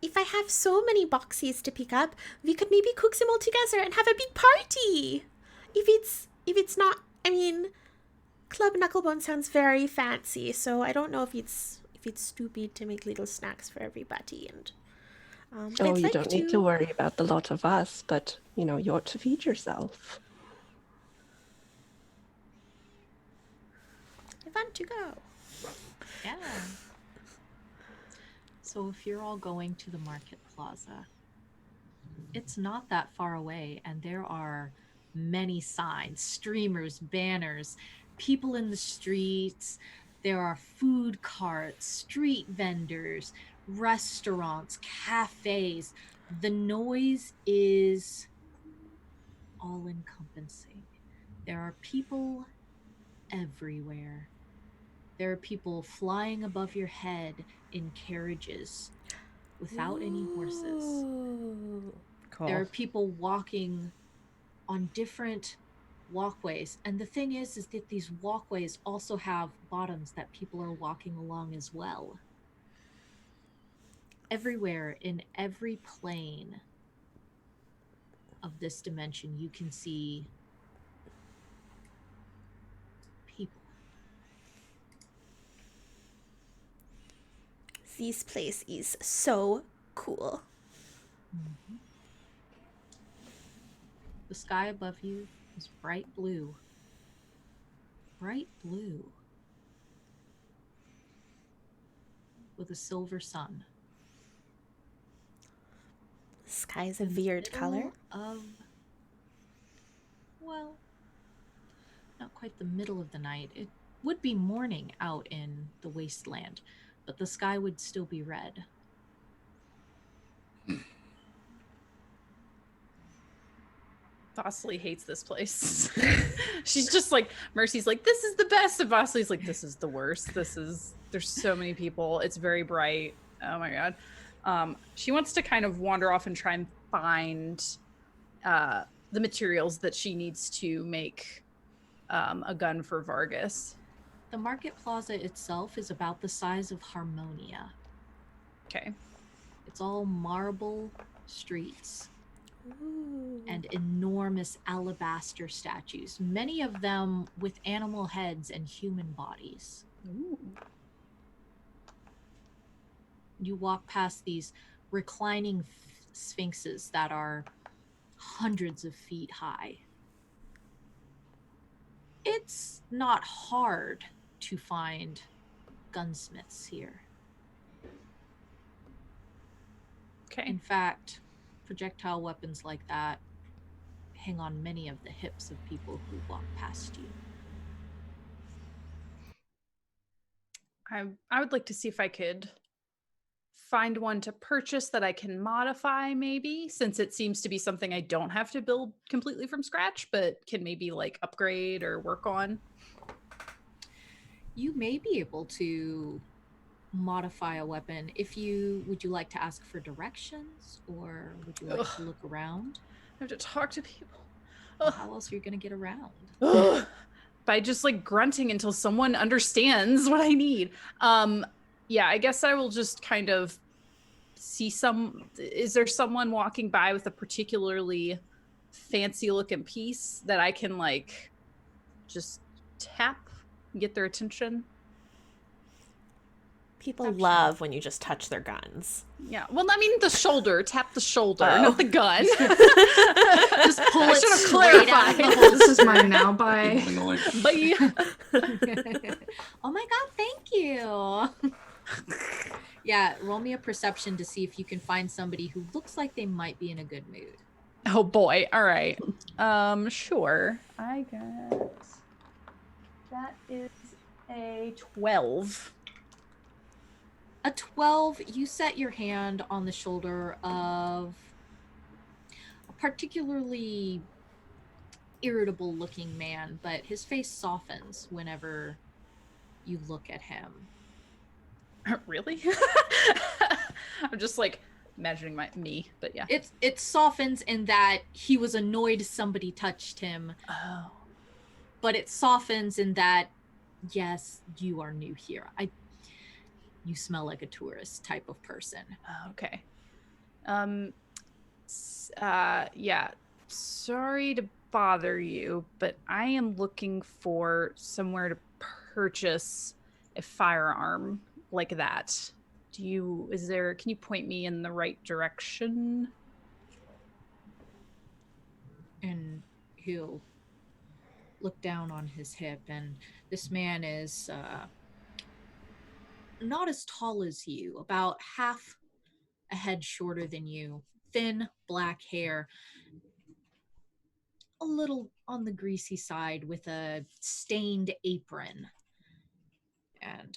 if I have so many boxies to pick up, we could maybe cook them all together and have a big party. If it's not, I mean, Club Knucklebone sounds very fancy, so I don't know if it's stupid to make little snacks for everybody. And
Oh,
I'd
you
like
don't need to worry about the lot of us, but you ought to feed yourself.
I want to go.
Yeah. So if you're all going to the market plaza, it's not that far away, and there are many signs, streamers, banners, people in the streets. There are food carts, street vendors, restaurants, cafes. The noise is all encompassing. There are people everywhere. There are people flying above your head in carriages without any horses.
Ooh.
Cool.
There are people walking on different walkways. And the thing is that these walkways also have bottoms that people are walking along as well. Everywhere in every plane of this dimension, you can see people.
This place is so cool.
Mm-hmm. The sky above you is bright blue. Bright blue. With a silver sun.
The sky is a
In the
weird color.
Well, not quite the middle of the night. It would be morning out in the wasteland, but the sky would still be red.
Vasily hates this place. She's just like, Mercy's like, this is the best. And Vasily's like, this is the worst. There's so many people. It's very bright. Oh my God. She wants to kind of wander off and try and find the materials that she needs to make a gun for Vargas.
The market plaza itself is about the size of Harmonia.
Okay.
It's all marble streets.
Ooh.
And enormous alabaster statues, many of them with animal heads and human bodies.
Ooh.
You walk past these reclining sphinxes that are hundreds of feet high. It's not hard to find gunsmiths here.
Okay.
In fact, projectile weapons like that hang on many of the hips of people who walk past you.
I would like to see if I could find one to purchase that I can modify, maybe, since it seems to be something I don't have to build completely from scratch, but can maybe like upgrade or work on.
You may be able to modify a weapon. Would you like to ask for directions, or would you like to look around?
I have to talk to people.
Well, how else are you going to get around?
By just like grunting until someone understands what I need. Yeah, I guess I will just kind of see is there someone walking by with a particularly fancy looking piece that I can like just tap, get their attention?
People love when you just touch their guns.
Yeah. Well, I mean the shoulder. Tap the shoulder,
Oh.
not the gun.
Just pull
I
it
should have
straight out
clarified.
of the
This is mine now. Bye.
Bye.
Oh my god, thank you. Yeah, roll me a perception to see if you can find somebody who looks like they might be in a good mood.
Oh boy. All right. Sure. I get that is a 12.
A 12, you set your hand on the shoulder of a particularly irritable looking man, but his face softens whenever you look at him.
Really? I'm just like imagining me, but yeah.
It softens in that he was annoyed somebody touched him.
Oh.
But it softens in that, yes, you are new here. You smell like a tourist type of person.
Oh, okay. Yeah. Sorry to bother you, but I am looking for somewhere to purchase a firearm like that. Can you point me in the right direction?
And he'll look down on his hip, and this man is not as tall as you, about half a head shorter than you, thin black hair, a little on the greasy side with a stained apron. And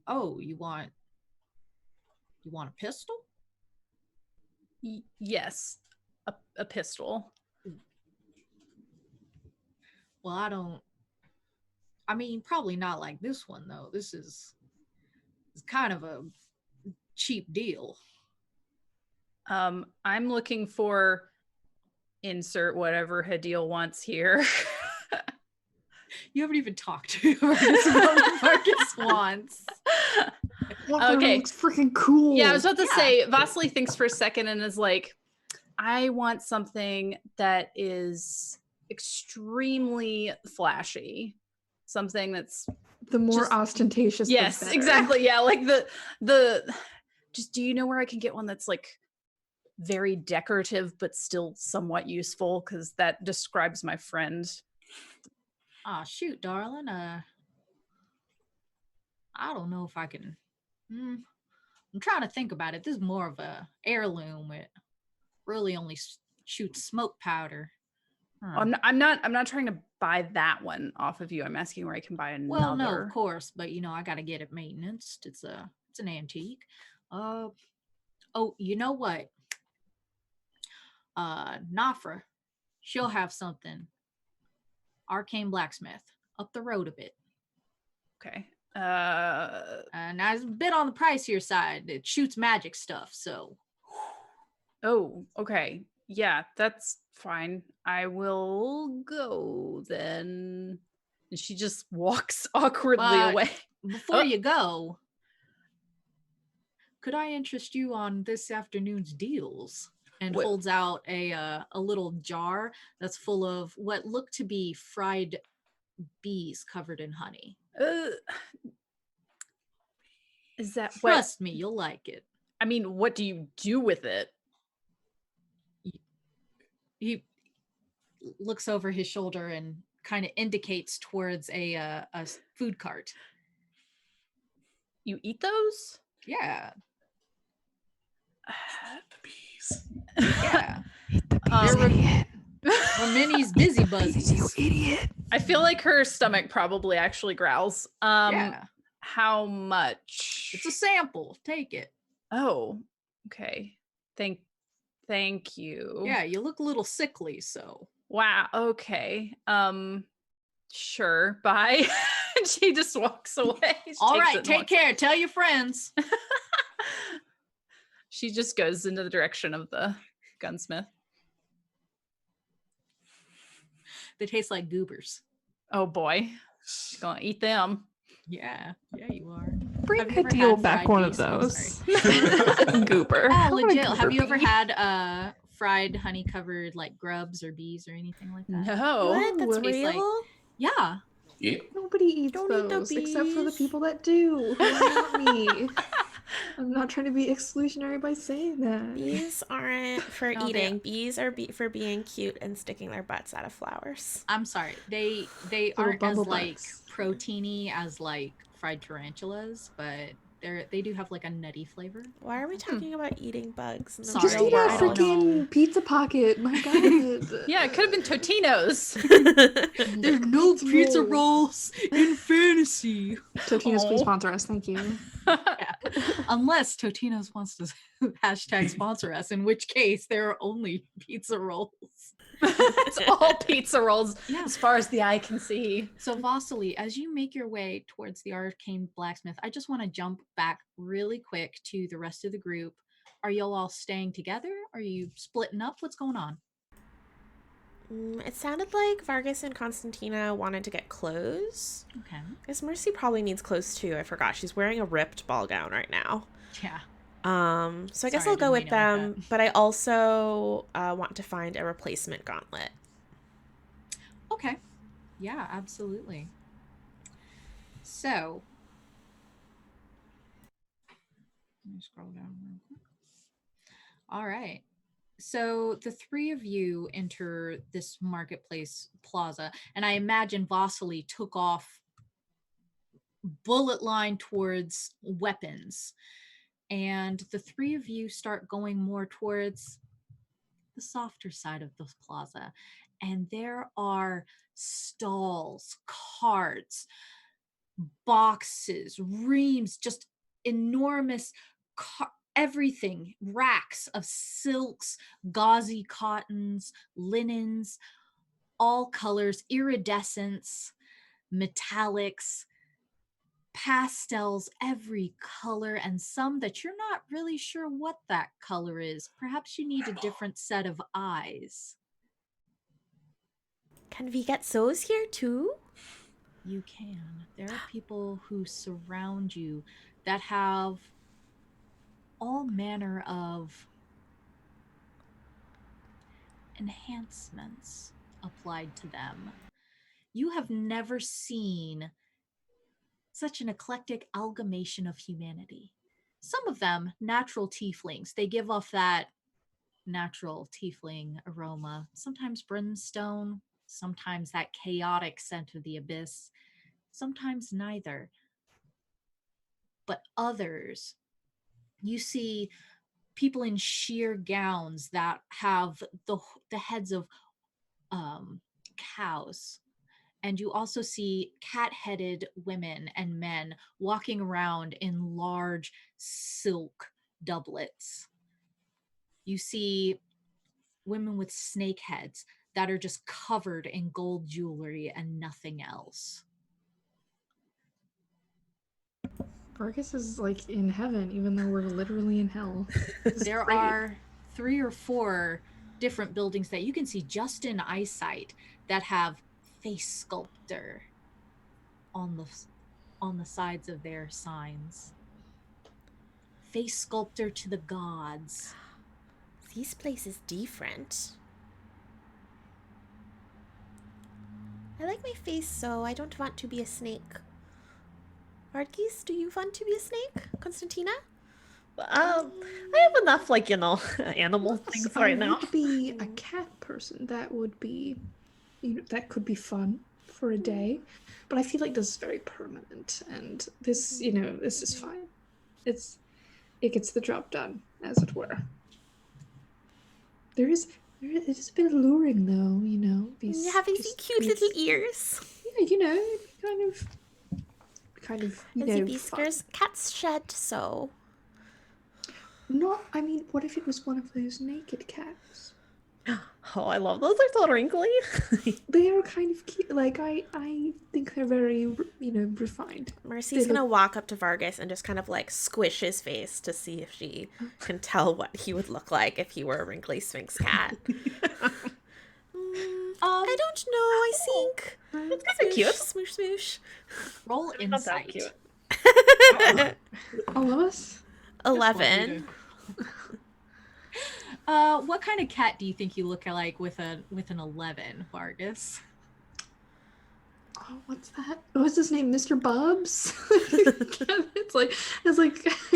oh, you want a pistol?
Yes, a pistol.
Well, I mean, probably not like this one though. This is kind of a cheap deal.
I'm looking for insert whatever Hadil wants here.
You haven't even talked to her. This is what Marcus wants.
Okay.
Looks freaking cool.
Yeah, I was about to say, Vasily thinks for a second and is like, I want something that is extremely flashy. Something that's
the more ostentatious.
Yes,
the better.
exactly. Yeah, like the just, do you know where I can get one that's like very decorative but still somewhat useful? Because that describes my friend.
Ah, shoot, darling. I don't know if I can. I'm trying to think about it. This is more of a heirloom. It really only shoots smoke powder.
I'm not trying to buy that one off of you. I'm asking where I can buy another.
Well, no, of course, but I got to get it maintenanced. It's an antique. Oh, you know what? Nafra, she'll have something. Arcane blacksmith up the road a bit.
Okay.
Now it's a bit on the pricier side. It shoots magic stuff, so.
Oh, okay. Yeah, that's fine. I will go then. And she just walks awkwardly away.
Before you go, could I interest you on this afternoon's deals? And holds out a little jar that's full of what look to be fried bees covered in honey.
Is that
Trust me, you'll like it.
I mean, what do you do with it?
He looks over his shoulder and kind of indicates towards a food cart.
You eat those?
Yeah.
The bees.
Yeah.
Eat the bees, idiot.
Minnie's busy buzzies.
You idiot.
I feel like her stomach probably actually growls.
Yeah.
How much?
It's a sample. Take it.
Oh, okay. Thank you.
Yeah, you look a little sickly, so.
Wow. Okay. Sure. Bye. And she just walks away.
All right. Take care. Tell your friends.
She just goes into the direction of the gunsmith.
They taste like goobers.
Oh boy. She's gonna eat them.
Yeah, you are.
Bring Hadil back one of those. Goober.
Oh, legit. Have you ever had fried honey covered like grubs or bees or anything like that?
No.
What? That's
Tastes
real?
Yeah.
Yeah.
Nobody eats
Don't eat the
those except for the
bees.
people that do. Who are not me. I'm not trying to be exclusionary by saying that.
Bees aren't for
No,
eating. Bees are for being cute and sticking their butts out of flowers.
I'm sorry. They
Little
aren't as like
bumblebutts.
proteiny as like fried tarantulas, but they do have like a nutty flavor.
Why are we talking about eating bugs? In the
Sorry.
Just
real
eat a
I don't
world?
freaking pizza pocket. My God.
Yeah, it could have been Totino's.
There's no
pizza
rolls in fantasy.
Totino's, please
Oh.
sponsor us. Thank you.
Yeah. Unless Totino's wants to hashtag sponsor us, in which case there are only pizza rolls.
It's all pizza rolls
Yeah.
as far as the eye can see.
So Vasily, as you make your way towards the arcane blacksmith, I just want to jump back really quick to the rest of the group. Are y'all all staying together? Are you splitting up? What's going on?
It sounded like Vargas and Constantina wanted to get clothes.
Okay.
I guess Mercy probably needs clothes too. I forgot. She's wearing a ripped ball gown right now.
Yeah.
So I guess
Sorry, I
I'll go
didn't
with
mean it like
them,
that.
but I also want to find a replacement gauntlet.
Okay. Yeah, absolutely. So, let me scroll down real quick. All right. So the three of you enter this marketplace plaza, and I imagine Vasily took off bullet line towards weapons. And the three of you start going more towards the softer side of the plaza. And there are stalls, carts, boxes, reams, just enormous everything, racks of silks, gauzy cottons, linens, all colors, iridescence, metallics, pastels, every color, and some that you're not really sure what that color is. Perhaps you need a different set of eyes.
Can we get those here too?
You can. There are people who surround you that have all manner of enhancements applied to them. You have never seen such an eclectic amalgamation of humanity. Some of them natural tieflings. They give off that natural tiefling aroma, sometimes brimstone, sometimes that chaotic scent of the abyss, sometimes neither. But others, you see people in sheer gowns that have the heads of cows. And you also see cat-headed women and men walking around in large silk doublets. You see women with snake heads that are just covered in gold jewelry and nothing else.
Vargas is like in heaven, even though we're literally in hell.
There
great.
are 3 or 4 different buildings that you can see just in eyesight that have face sculptor on the sides of their signs. Face sculptor to the gods.
This place is different. I like my face, so I don't want to be a snake. Vargas, do you want to be a snake? Constantina?
I have enough, like, animal things
I
right now.
would be a cat person. That would be, that could be fun for a day. But I feel like this is very permanent, and this, this is fine. It gets the job done, as it were. It is a bit alluring, though. These
You have these cute little ears.
Yeah, kind of.
As a whiskers, cats shed, so.
Not. I mean, what if it was one of those naked cats?
Oh, I love those. They're so wrinkly.
They are kind of cute. Like I think they're very, refined.
Mercy's gonna walk up to Vargas and just kind of like squish his face to see if she can tell what he would look like if he were a wrinkly Sphinx cat. I don't know. I think
That's kind of cute.
Smoosh, smoosh.
Roll
Not that
insight.
cute.
All of us.
11.
What kind of cat do you think you look like with an 11, Vargas?
Oh, what's that? What's his name? Mr. Bubs? it's like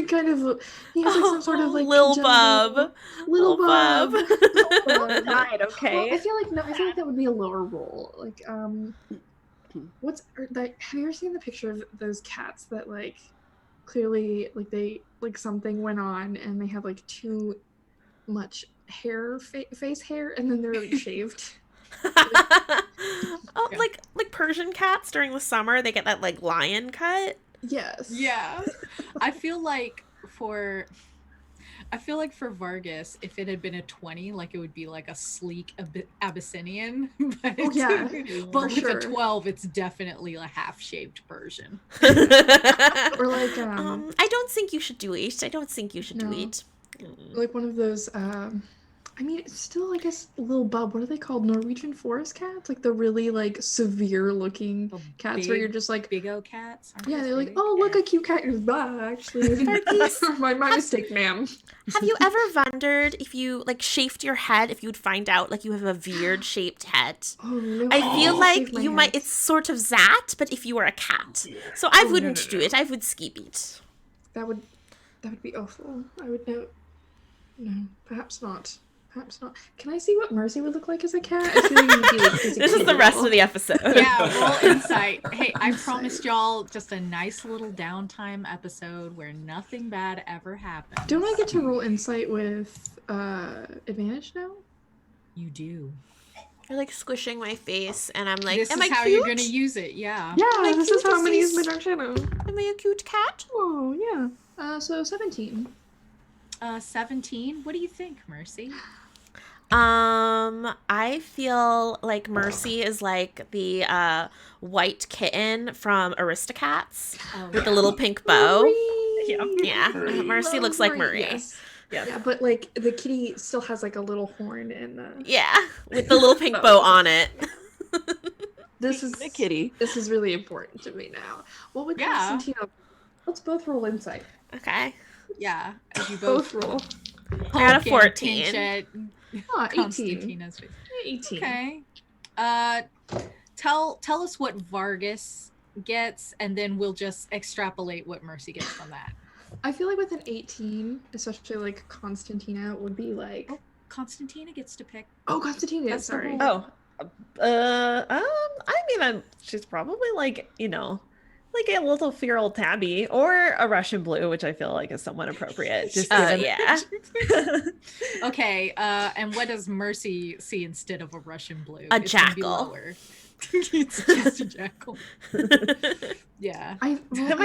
kind of. He has like some sort of like
Lil Bub.
Little Bub.
Right. Okay.
Well, I feel like that would be a lower roll. Like have you ever seen the picture of those cats that like clearly like they like something went on and they have like too much hair, face hair, and then they're like shaved.
Oh, like Persian cats during the summer, they get that like lion cut.
Yes.
Yeah. I feel like for Vargas, if it had been a 20, like it would be like a sleek Abyssinian. But, but with a 12, it's definitely a half-shaved Persian.
Or like
I don't think you should do it. I don't think you should do it.
Like one of those I mean, it's still, I guess, little bub. What are they called? Norwegian forest cats? Like the really like severe looking cats where you're just like
big O cats.
Yeah, they're like, oh, look, a cute cat. Actually, my mistake, ma'am.
Have you ever wondered if you like shaved your head, if you'd find out like you have a weird shaped head?
Oh no!
I feel like
Shave my
you
head.
might. It's sort of that, but if you were a cat, so I wouldn't do it. I would skip it.
That would be awful. I would know. No, perhaps not. Perhaps not. Can I see what Mercy would look like as a cat? I feel like you'd be like
This is the rest of the episode.
Yeah, roll insight. Hey, I promised y'all just a nice little downtime episode where nothing bad ever happens.
Don't I get to roll insight with advantage now?
You do.
You're like squishing my face, and I'm like,
This
am
is
I
how
cute?
you're gonna use it. Yeah.
Yeah, this is how I'm gonna use my
This
dark shadow.
Am I a cute cat?
Oh yeah. So 17.
17. What do you think, Mercy?
I feel like Mercy is like the white kitten from Aristocats with the little pink bow. Yeah, Mercy looks like Murray.
Yes. Yeah, but like the kitty still has like a little horn and
Yeah, with the little pink bow on it.
This is
the kitty.
This is really important to me now. What would Constantino? Let's both roll insight.
Okay.
Yeah. As you
Both roll.
I got a 14.
Oh, 18.
Constantina's face.
18.
Okay. Tell us what Vargas gets, and then we'll just extrapolate what Mercy gets from that.
I feel like with an 18, especially like Constantina would be like.
Oh, Constantina gets to pick.
Oh, Constantina.
That's the
Sorry.
rule.
I mean, she's probably like, like a little feral tabby or a Russian blue, which I feel like is somewhat appropriate. Just
yeah.
Okay, and what does Mercy see instead of a Russian blue?
A
It's gonna be
jackal.
lower. It's just a jackal. Yeah.
I
Am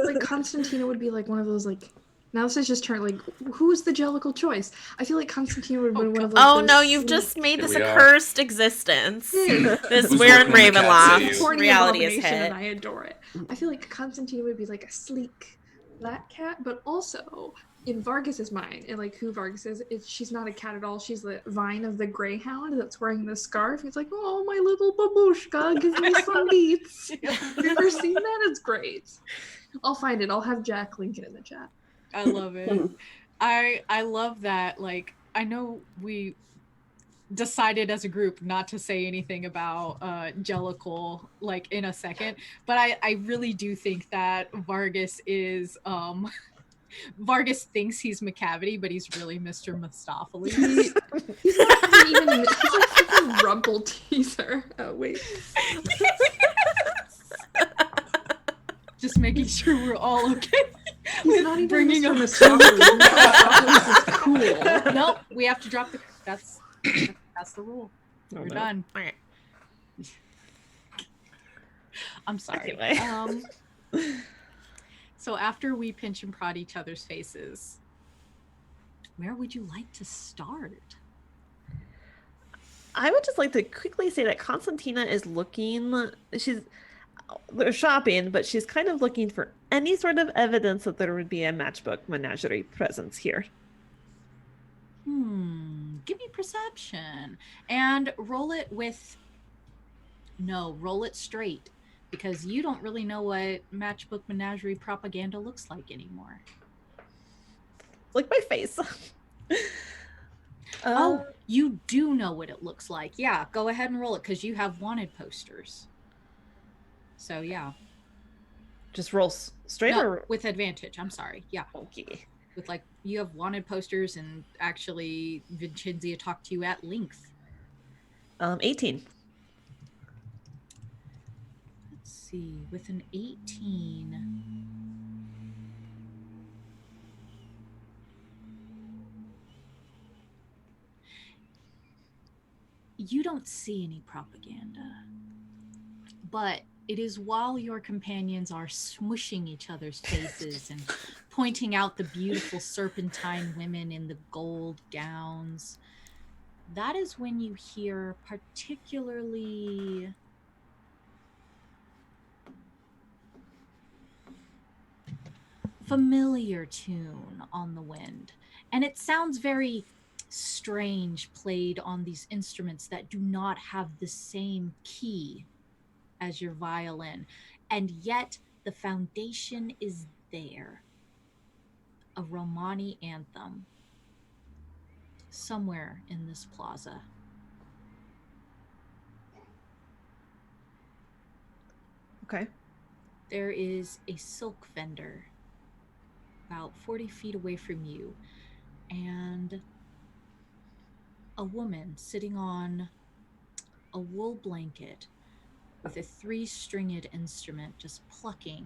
like Constantina would be like one of those like. Now this is just turned like who's the jellical choice? I feel like Constantina would be one of those.
Oh no, you've just made this
Here
a
we are.
cursed existence. This
Who's
we're in
working on the cat
Ravenloft.
city?
Horny
Reality is
abomination,
hit.
and I adore it. I feel like Constantina would be like a sleek black cat, but also in Vargas's mind, and like who Vargas is she's not a cat at all. She's the vine of the greyhound that's wearing the scarf. He's like, oh, my little babushka, give me some beats. Have you ever seen that? It's great. I'll find it. I'll have Jack link it in the chat.
I love it. I love that. Like, I know we decided as a group not to say anything about Jellicle like in a second, but I really do think that Vargas is Vargas thinks he's McCavity, but he's really Mr. Mistopheles.
He's not even. He's like freaking Rumple Teaser. Oh wait.
Just making sure we're all okay.
He's not even
bringing
Mr.
up
Mistopheles. Mistopheles is cool.
Nope, we have to drop the. That's the rule. We're done.
All right.
I'm sorry.
Anyway.
So after we pinch and prod each other's faces, where would you like to start?
I would just like to quickly say that Constantina is they're shopping, but she's kind of looking for any sort of evidence that there would be a matchbook menagerie presence here.
Give me perception and roll it straight, because you don't really know what matchbook menagerie propaganda looks like anymore.
Like my face.
Oh, you do know what it looks like. Yeah, go ahead and roll it, because you have wanted posters. So yeah.
Just roll straight
No,
or
with advantage. I'm sorry. Yeah.
okay.
With like, you have wanted posters, and actually Vincenzia talked to you at length.
18.
Let's see, with an 18. You don't see any propaganda, but it is while your companions are smushing each other's faces and pointing out the beautiful serpentine women in the gold gowns, that is when you hear particularly familiar tune on the wind. And it sounds very strange played on these instruments that do not have the same key as your violin. And yet the foundation is there. A Romani anthem somewhere in this plaza.
Okay.
There is a silk vendor about 40 feet away from you, and a woman sitting on a wool blanket with a 3-stringed instrument just plucking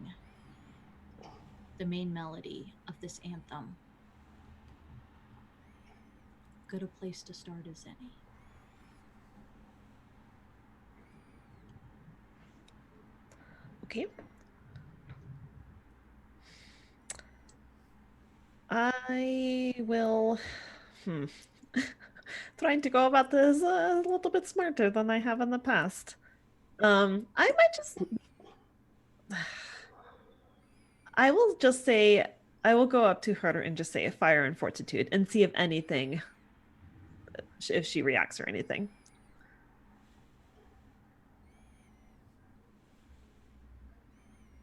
the main melody of this anthem. Good a place to start as any.
Okay. I will trying to go about this a little bit smarter than I have in the past. I might just I will just say I will go up to her and just say fire and fortitude and see if anything if she reacts or anything.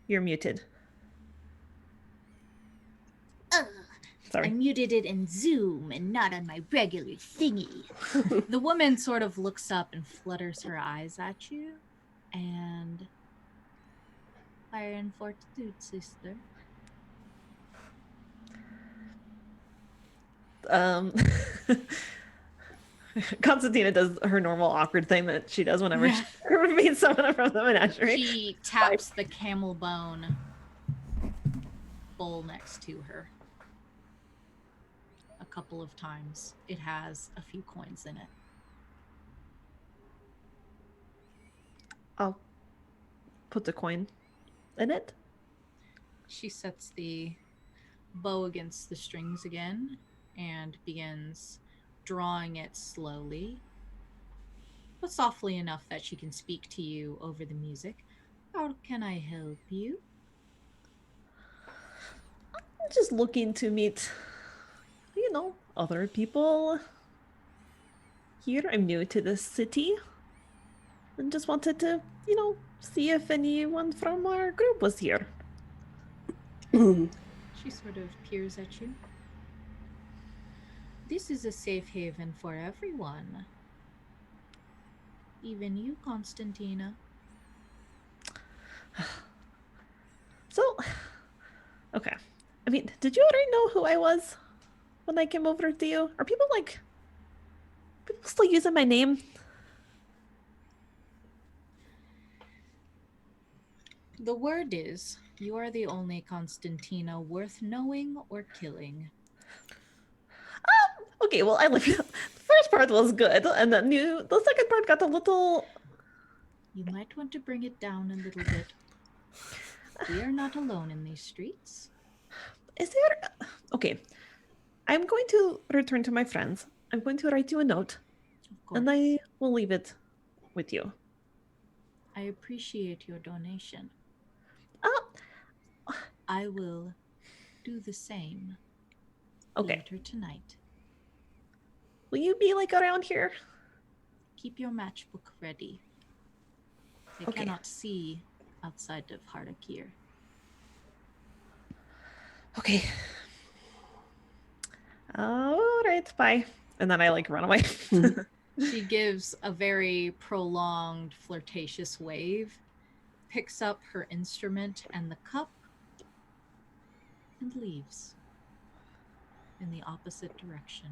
You're muted. Sorry.
I muted it in Zoom and not on my regular thingy. The woman sort of looks up and flutters her eyes at you, and fire and fortitude, sister.
Constantina does her normal awkward thing that she does whenever she meets someone from the menagerie.
She taps the camel bone bowl next to her a couple of times. It has a few coins in it.
I'll put the coin in it.
She sets the bow against the strings again and begins drawing it slowly, but softly enough that she can speak to you over the music. How can I help you?
I'm just looking to meet, other people here. I'm new to this city and just wanted to, see if anyone from our group was here.
She sort of peers at you. This is a safe haven for everyone. Even you, Constantina.
So, okay. I mean, did you already know who I was when I came over to you? Are people still using my name?
The word is, you are the only Constantina worth knowing or killing.
Okay, well, the first part was good, and then the second part got a little...
You might want to bring it down a little bit. We are not alone in these streets.
Is there... Okay, I'm going to return to my friends. I'm going to write you a note,
Of course.
and I will leave it with you.
I appreciate your donation.
Uh,
I will do the same
okay.
later tonight.
Will you be around here?
Keep your matchbook ready. They
Okay.
cannot see outside of Hardakir.
Okay. All right, bye. And then I run away.
She gives a very prolonged, flirtatious wave, picks up her instrument and the cup, and leaves in the opposite direction.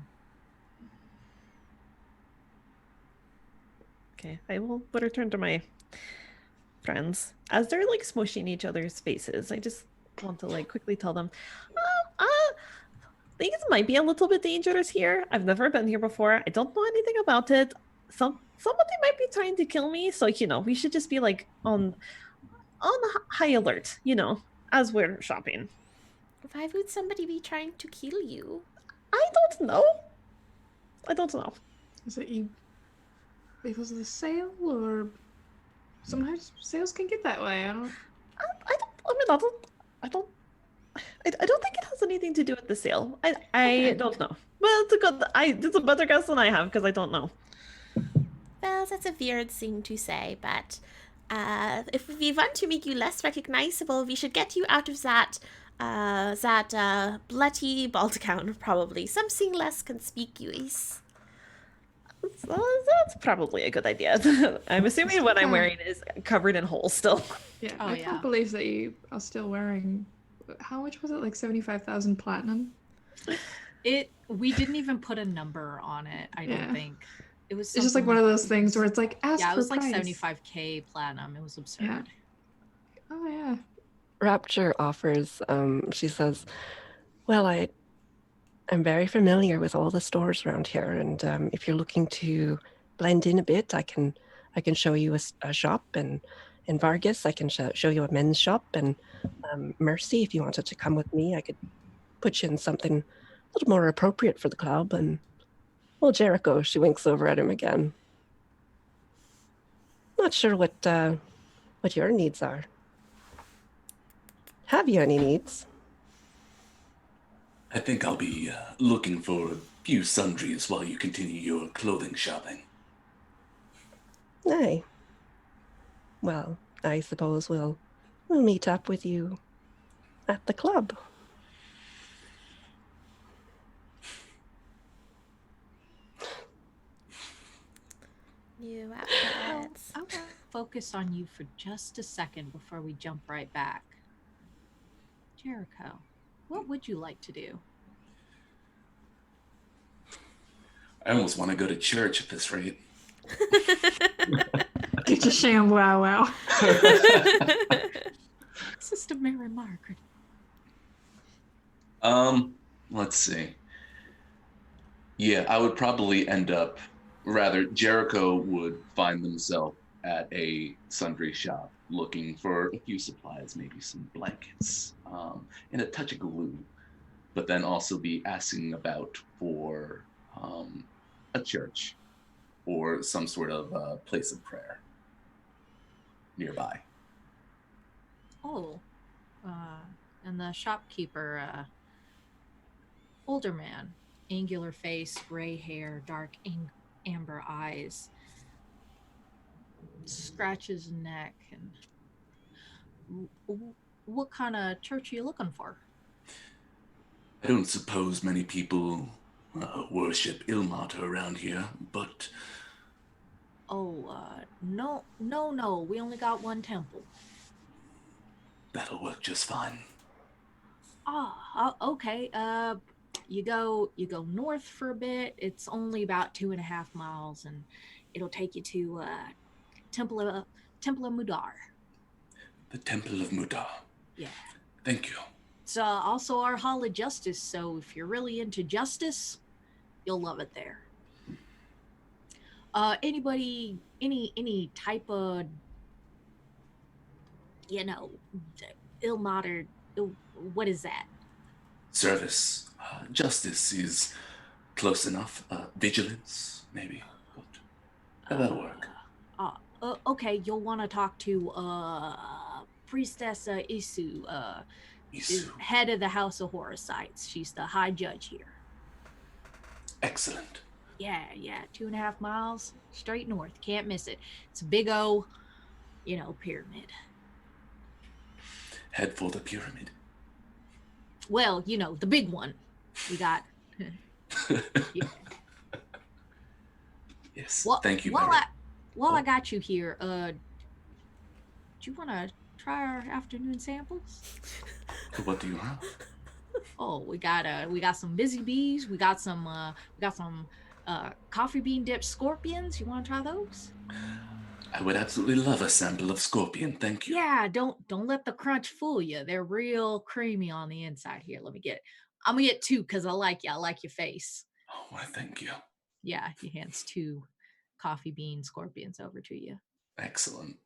Okay, I will return to my friends. As they're smushing each other's faces, I just want to quickly tell them, things might be a little bit dangerous here. I've never been here before. I don't know anything about it. Somebody might be trying to kill me, so we should just be on high alert, as we're shopping.
Why would somebody be trying to kill you?
I don't know.
Is it you because of the sale, or sometimes sales can get that way? I don't.
I don't think it has anything to do with the sale. I don't know. Well, it's a better guess than I have because I don't know.
Well, that's a weird thing to say, but if we want to make you less recognizable, we should get you out of that bloody bald gown, probably. Something less conspicuous.
That's probably a good idea. I'm assuming what I'm wearing is covered in holes still.
Yeah,
Oh,
I
yeah.
can't believe that you are still wearing. How much was it? Like 75,000 platinum?
We didn't even put a number on it, I don't
Yeah.
think. It was
It's just like
something
one of those things where it's like, ask
yeah, it
for
was like
price.
75k platinum. It was absurd.
Yeah. Oh, yeah.
Rapture offers, she says, well, I'm very familiar with all the stores around here, and if you're looking to blend in a bit, I can show you a shop, and in Vargas, I can show you a men's shop, and Mercy, if you wanted to come with me, I could put you in something a little more appropriate for the club, and well, Jericho, she winks over at him again. Not sure what your needs are. Have you any needs?
I think I'll be looking for a few sundries while you continue your clothing shopping.
Aye. Well, I suppose we'll meet up with you at the club.
New outfits.
I want to focus on you for just a second before we jump right back. Jericho, what would you like to do?
I almost want to go to church at this rate.
Get your sham wow wow.
Sister Mary Margaret.
Let's see. Yeah, I would probably end up, rather, Jericho would find themselves at a sundry shop looking for a few supplies, maybe some blankets, and a touch of glue, but then also be asking about for a church or some sort of place of prayer nearby.
Oh, and the shopkeeper, older man, angular face, gray hair, dark amber eyes, scratches his neck. And what kind of church are you looking for?
I don't suppose many people worship Ilmater around here, but
No. We only got one temple.
that'll work just fine.
Okay. You go north for a bit. It's only about 2.5 miles, and it'll take you to Temple of Mudar.
The Temple of Mudar.
Yeah.
Thank you.
It's also our Hall of Justice, so if you're really into justice, you'll love it there. Anybody, any type of, ill-modern, what is that?
Service. Justice is close enough. Vigilance, maybe. But that'll work.
Okay, you'll want to talk to Priestess Isu,
Isu.
head of the House of Horror Sites. She's the High Judge here.
Excellent.
Yeah, 2.5 miles straight north. Can't miss it. It's a big O, pyramid.
Head for the pyramid.
Well, the big one. We got. Yeah.
Yes.
Well,
thank you.
While I got you here, do you want to try our afternoon samples?
What do you have?
Oh, we got some busy bees. We got some coffee bean dipped scorpions. You want to try those?
I would absolutely love a sample of scorpion. Thank you.
Yeah, don't let the crunch fool you. They're real creamy on the inside. Here, let me get it. I'm gonna get 2 because I like you. I like your face.
Oh, well, thank you.
Yeah, he hands 2 coffee bean scorpions over to you.
Excellent.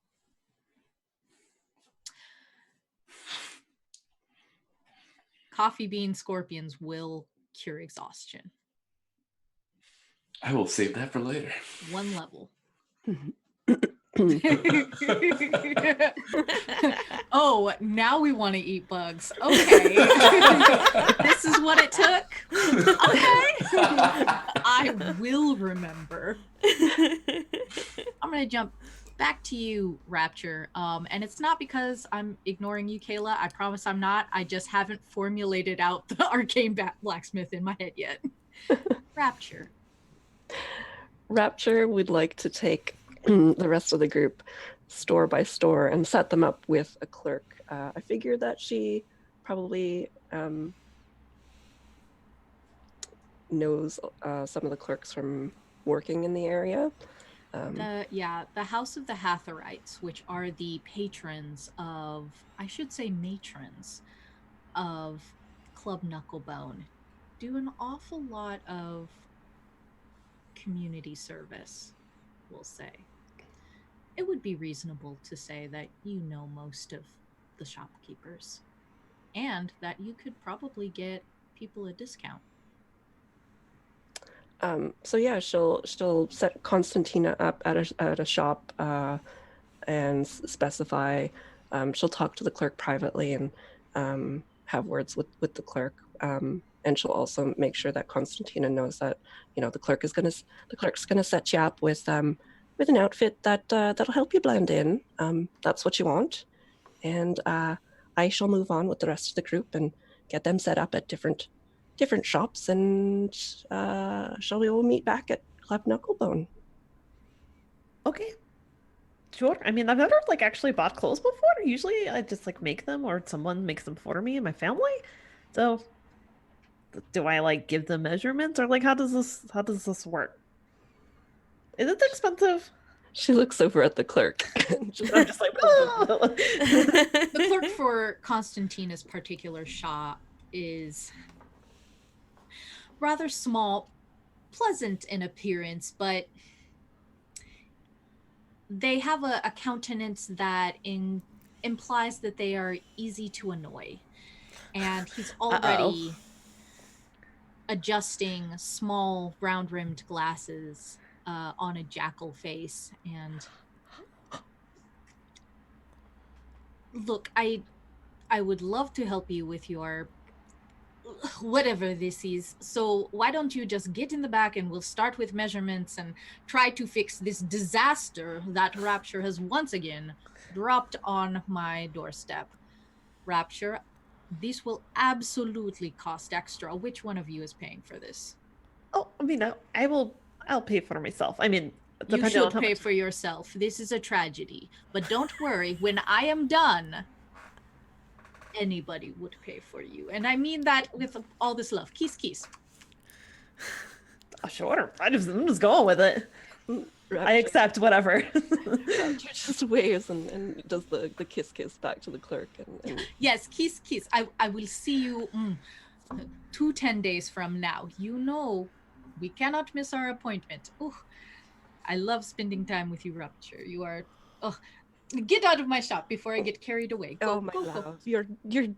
Coffee bean scorpions will cure exhaustion.
I will save that for later.
1 level. Oh, now we want to eat bugs. Okay. This is what it took. Okay. I will remember. I'm going to jump back to you, Rapture. And it's not because I'm ignoring you, Kayla. I promise I'm not. I just haven't formulated out the arcane blacksmith in my head yet. Rapture.
Rapture would like to take the rest of the group store by store and set them up with a clerk. I figure that she probably knows some of the clerks from working in the area.
The House of the Hathorites, which are the patrons of, I should say matrons of Club Knucklebone, do an awful lot of community service, we'll say. It would be reasonable to say that you know most of the shopkeepers, and that you could probably get people a discount.
So yeah, she'll set Constantina up at a shop and specify. She'll talk to the clerk privately and have words with the clerk. And she'll also make sure that Constantina knows that the clerk's gonna set you up with an outfit that'll help you blend in. That's what you want, and I shall move on with the rest of the group and get them set up at different shops, and shall we all meet back at Club Knucklebone?
Okay. Sure. I mean, I've never actually bought clothes before. Usually I just make them, or someone makes them for me and my family. So do I give them measurements, or how does this work? Is it expensive?
She looks over at the clerk.
I'm just like, oh.
The clerk for Constantina's particular shop is rather small, pleasant in appearance, but they have a countenance that implies that they are easy to annoy. And he's already adjusting small round-rimmed glasses on a jackal face. And look, I would love to help you with your whatever this is. So why don't you just get in the back and we'll start with measurements and try to fix this disaster that Rapture has once again dropped on my doorstep. Rapture, this will absolutely cost extra. Which one of you is paying for this?
Oh, I mean, I'll pay for myself. I mean,
you should pay for yourself. This is a tragedy. But don't worry, when I am done, anybody would pay for you. And I mean that with all this love. Kiss, kiss.
Oh, sure. I'm just going with it.
Rapture,
I accept whatever.
Rapture just waves and does the kiss back to the clerk. And...
Yes, kiss. I will see you 10 days from now. We cannot miss our appointment. Oh, I love spending time with you, Rapture. You are... Get out of my shop before I get carried away. Go,
my
go,
love.
go.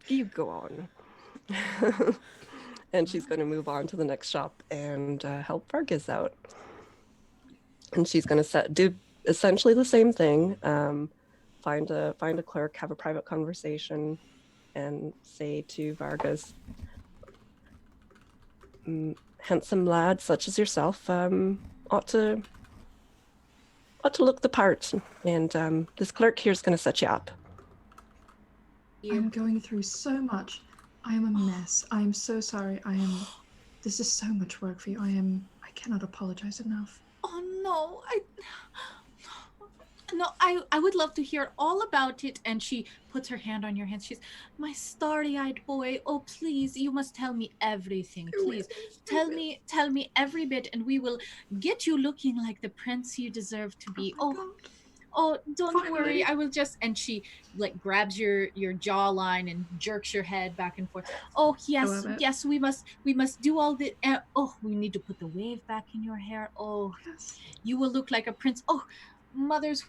You go on. And she's going to move on to the next shop and help Vargas out. And she's going to do essentially the same thing. Find a clerk, have a private conversation, and say to Vargas, handsome lad such as yourself ought to look the part, and this clerk here is going to set you up.
I'm going through so much. I am a mess. I am so sorry. This is so much work for you. I cannot apologize enough.
Oh no, I would love to hear all about it. And she puts her hand on your hand. She's, my starry-eyed boy. Oh, please, you must tell me everything. Please, tell me every bit, and we will get you looking like the prince you deserve to be. Oh, don't worry. I will just... And she grabs your jawline and jerks your head back and forth. Oh, yes, we must do all the... we need to put the wave back in your hair. Oh, yes. You will look like a prince. Oh, mothers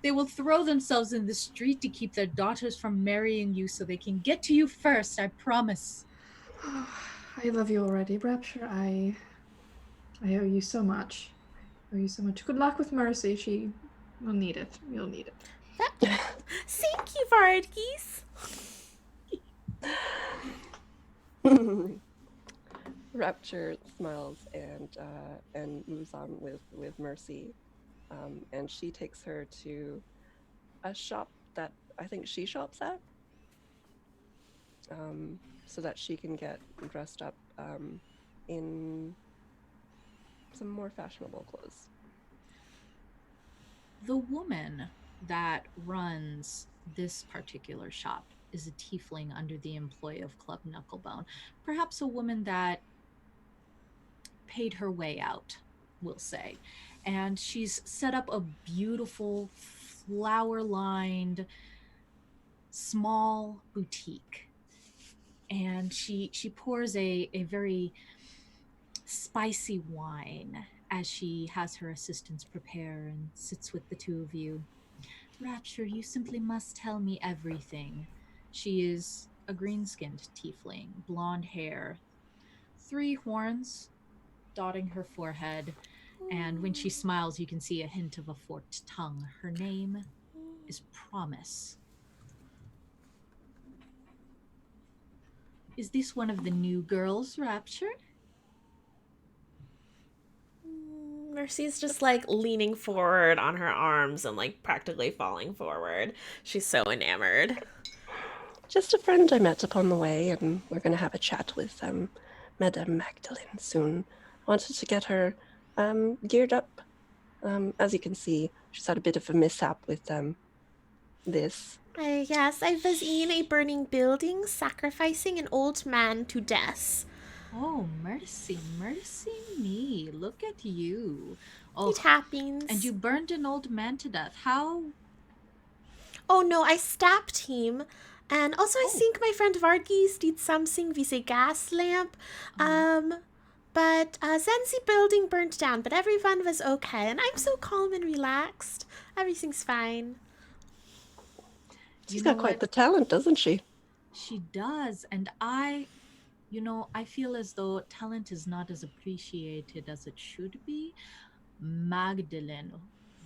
they will throw themselves in the street to keep their daughters from marrying you so they can get to you first, I promise.
I love you already, Rapture. I owe you so much. Good luck with Mercy. She You'll need it. You'll need it.
Thank you, Vargis.
Rapture smiles and moves on with Mercy, and she takes her to a shop that I think she shops at, so that she can get dressed up in some more fashionable clothes.
The woman that runs this particular shop is a tiefling under the employ of Club Knucklebone. Perhaps a woman that paid her way out, we'll say. And she's set up a beautiful, flower-lined, small boutique. And she pours a very spicy wine as she has her assistants prepare and sits with the two of you. Rapture, you simply must tell me everything. She is a green-skinned tiefling, blonde hair, 3 horns dotting her forehead, and when she smiles, you can see a hint of a forked tongue. Her name is Promise. Is this one of the new girls, Rapture?
Mercy's just like leaning forward on her arms and like practically falling forward. She's so enamored.
Just a friend I met upon the way, and we're going to have a chat with Madame Magdalene soon. Wanted to get her geared up. As you can see, she's had a bit of a mishap with this.
Yes, I was in a burning building sacrificing an old man to death.
Oh, mercy me. Look at you. Oh,
It happens.
and you burned an old man to death. How?
Oh no, I stabbed him. And also I think my friend Vargis did something with a gas lamp. But then the building burnt down, but everyone was okay. And I'm so calm and relaxed. Everything's fine.
She's got quite the talent, doesn't she?
She does. And I feel as though talent is not as appreciated as it should be. Magdalene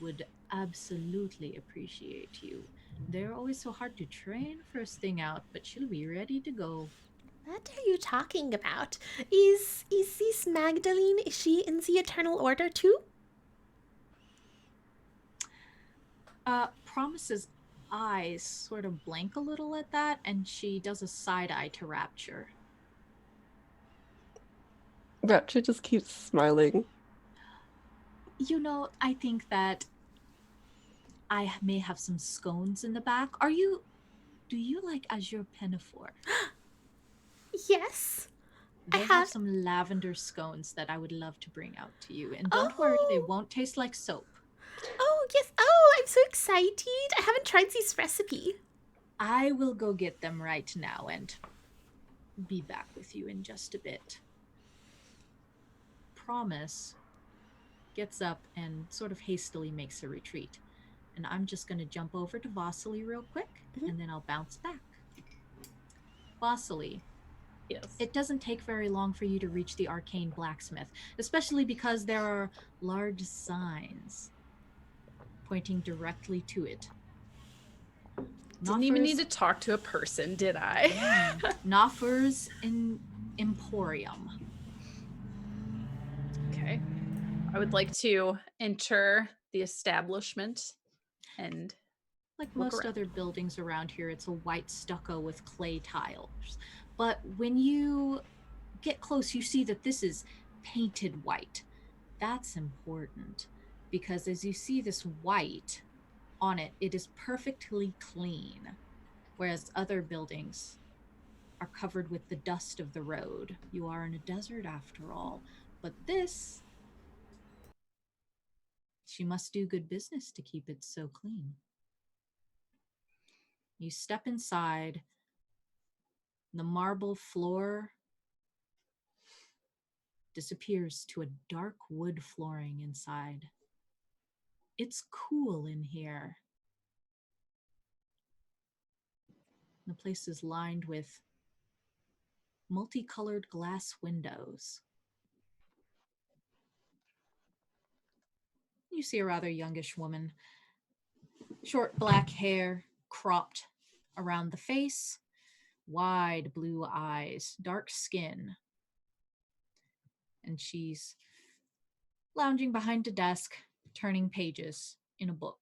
would absolutely appreciate you. They're always so hard to train first thing out, but she'll be ready to go.
What are you talking about? Is this Magdalene? Is she in the Eternal Order too?
Promise's eyes sort of blank a little at that, and she does a side eye to Rapture.
Rapture just keeps smiling.
I think that I may have some scones in the back. Do you like Azure Pinafore?
Yes.
They have some lavender scones that I would love to bring out to you. And don't worry, they won't taste like soap.
Oh, yes. Oh, I'm so excited. I haven't tried this recipe.
I will go get them right now and be back with you in just a bit. Promise gets up and sort of hastily makes a retreat. And I'm just going to jump over to Vasily real quick, and then I'll bounce back. Vasily.
Yes.
It doesn't take very long for you to reach the arcane blacksmith, especially because there are large signs pointing directly to it.
Didn't even need to talk to a person, did I?
Noffer's Emporium.
Okay. I would like to enter the establishment and
like most other buildings around here, it's a white stucco with clay tiles. But when you get close, you see that this is painted white. That's important because as you see this white on it, it is perfectly clean, whereas other buildings are covered with the dust of the road. You are in a desert after all, but this, she must do good business to keep it so clean. You step inside, the marble floor disappears to a dark wood flooring inside. It's cool in here. The place is lined with multicolored glass windows. You see a rather youngish woman Short black hair, cropped around the face, wide blue eyes, dark skin. And she's lounging behind a desk, turning pages in a book.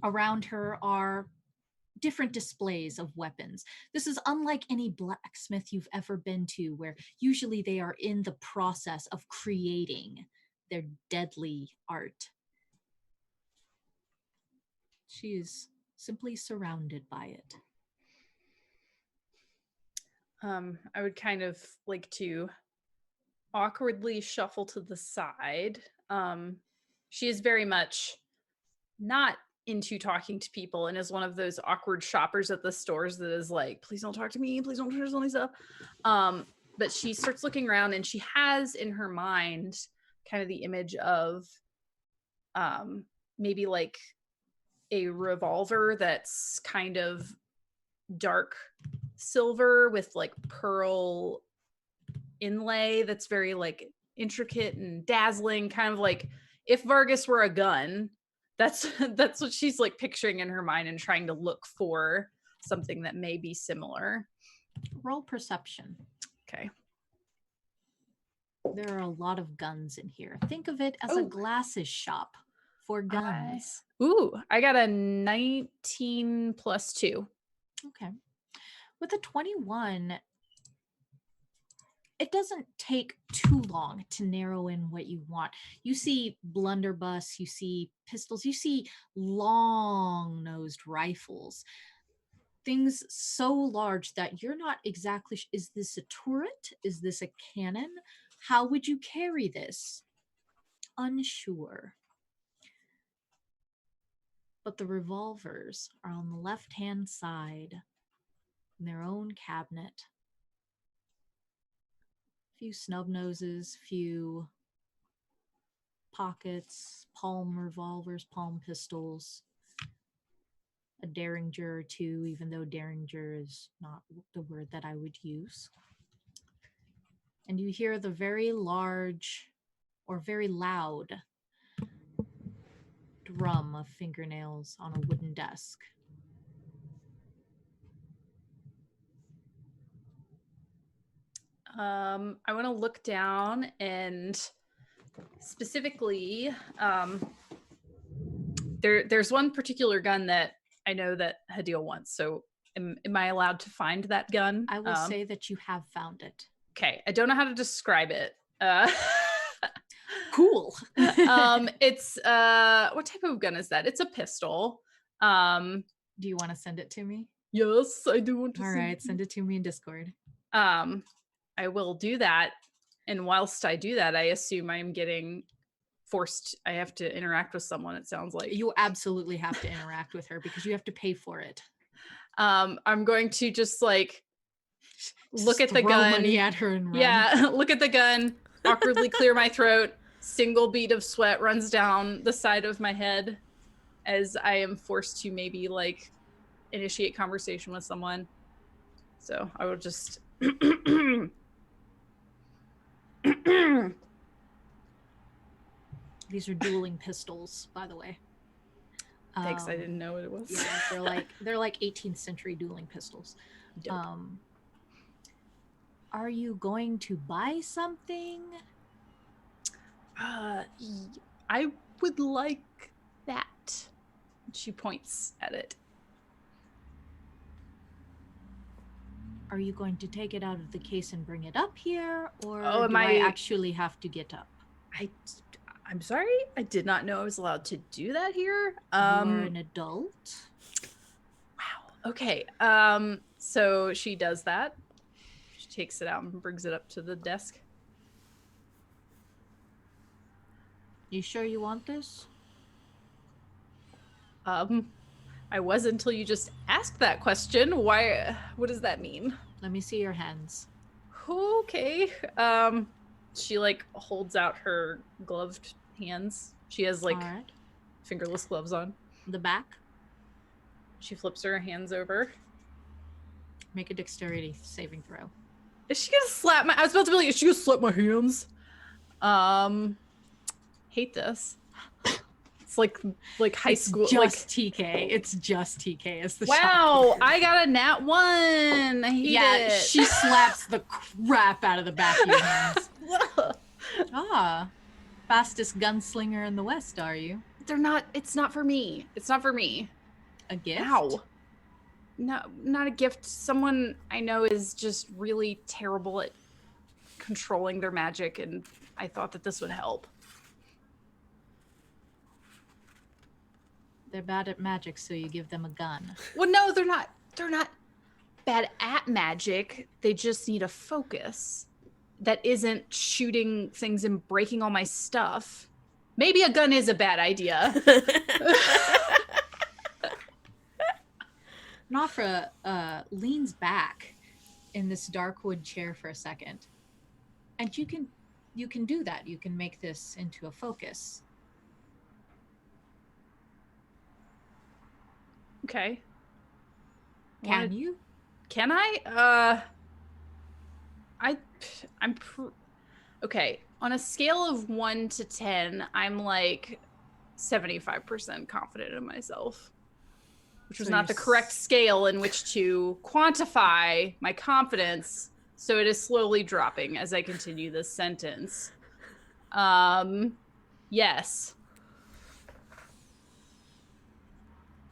Around her are different displays of weapons. This is unlike any blacksmith you've ever been to, where usually they are in the process of creating their deadly art. She is simply surrounded by it.
I would kind of like to awkwardly shuffle to the side. She is very much not into talking to people and is one of those awkward shoppers at the stores that is like, please don't talk to me, please don't touch any stuff. But she starts looking around and she has in her mind kind of the image of maybe like a revolver that's kind of dark silver with like pearl inlay that's very like intricate and dazzling, kind of like if Vargas were a gun. That's what she's like picturing in her mind and trying to look for something that may be similar.
Roll perception.
Okay.
There are a lot of guns in here. Think of it as a glasses shop for guns.
I got a 19 plus 2.
Okay. With a 21, it doesn't take too long to narrow in what you want. You see blunderbuss, you see pistols, you see long-nosed rifles. Things so large that you're not exactly, is this a turret? Is this a cannon? How would you carry this? Unsure. But the revolvers are on the left-hand side in their own cabinet. Few snub noses, few pockets, palm revolvers, palm pistols, a derringer or two, even though derringer is not the word that I would use. And you hear the very large or very loud drum of fingernails on a wooden desk.
I want to look down and specifically, there's one particular gun that I know that Hadil wants. So am I allowed to find that gun?
I will say that you have found it.
Okay. I don't know how to describe it.
Cool.
It's what type of gun is that? It's a pistol.
Do you want to send it to me?
Yes, I do want to.
All right, send it to me in Discord.
I will do that. And whilst I do that, I assume I'm getting forced. I have to interact with someone, it sounds like.
You absolutely have to interact with her because you have to pay for it.
I'm going to just like look at the
throw
gun.
Money at her and run.
Yeah, look at the gun, awkwardly clear my throat. Single bead of sweat runs down the side of my head as I am forced to maybe like initiate conversation with someone. So I will just
These are dueling pistols, by the way.
Thanks, I didn't know what it was.
Yeah, they're like 18th century dueling pistols.
Dope.
Are you going to buy something?
I would like that. She points at it.
Are you going to take it out of the case and bring it up here, or
Oh,
do I actually have to get up?
I'm sorry, I did not know I was allowed to do that here.
You're an adult.
Wow. Okay. So she does that. She takes it out and brings it up to the desk.
You sure you want this?
I was until you just asked that question. Why? What does that mean?
Let me see your hands.
Okay. She like holds out her gloved hands. She has like fingerless gloves on.
The back.
She flips her hands over.
Make a dexterity saving throw.
Is she gonna slap my? I was about to be like, is she gonna slap my hands? Hate this. It's like high school.
Just TK. It's just TK as the
Wow,
shopkeeper.
I got a nat 1. I hate it.
She slaps the crap out of the back of your hands. Fastest gunslinger in the West, are you?
It's not for me. It's not for me.
A gift?
Ow. No, not a gift. Someone I know is just really terrible at controlling their magic, and I thought that this would help.
They're bad at magic, so you give them a gun.
Well, no, they're not bad at magic. They just need a focus that isn't shooting things and breaking all my stuff. Maybe a gun is a bad idea.
Nafra leans back in this dark wood chair for a second. And you can do that. You can make this into a focus.
Okay.
Can you?
Can I? Okay. On a scale of 1 to 10, I'm like 75% confident in myself, which was
So
not the correct scale in which to quantify my confidence. So it is slowly dropping as I continue this sentence. Yes.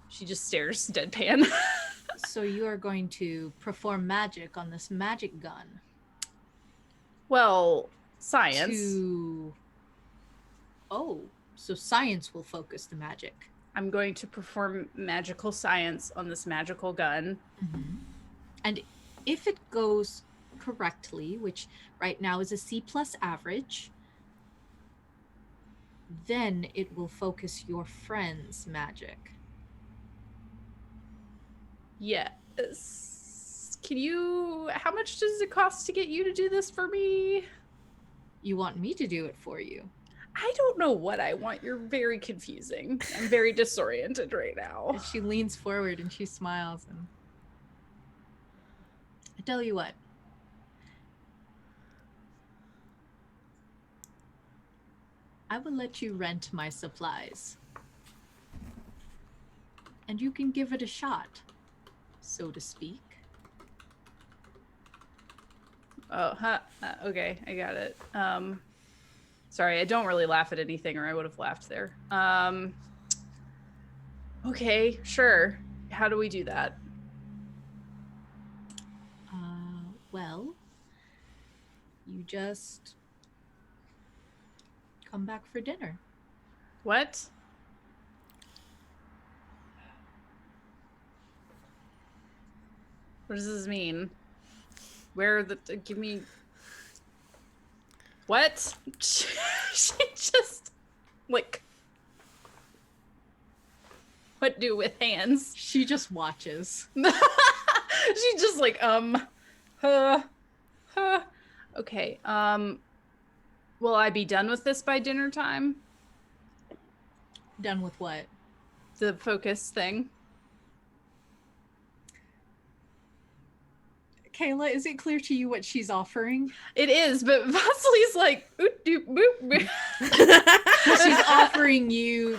She just stares deadpan.
So you are going to perform magic on this magic gun.
Well, science.
So science will focus the magic.
I'm going to perform magical science on this magical gun.
Mm-hmm. And if it goes correctly, which right now is a C+ average, then it will focus your friend's magic.
Yes. How much does it cost to get you to do this for me?
You want me to do it for you?
I don't know what I want. You're very confusing. I'm very disoriented right now.
And she leans forward and she smiles. And I tell you what. I will let you rent my supplies. And you can give it a shot, so to speak.
Okay, I got it. Sorry, I don't really laugh at anything, or I would have laughed there. Okay, sure. How do we do that?
Well, you just come back for dinner.
What? What does this mean? Give me... What? She just, like... What do with hands?
She just watches.
She's just like, Okay, will I be done with this by dinner time?
Done with what?
The focus thing.
Kayla, is it clear to you what she's offering?
It is, but Vasili's like, oot doop boop. Boop.
She's offering you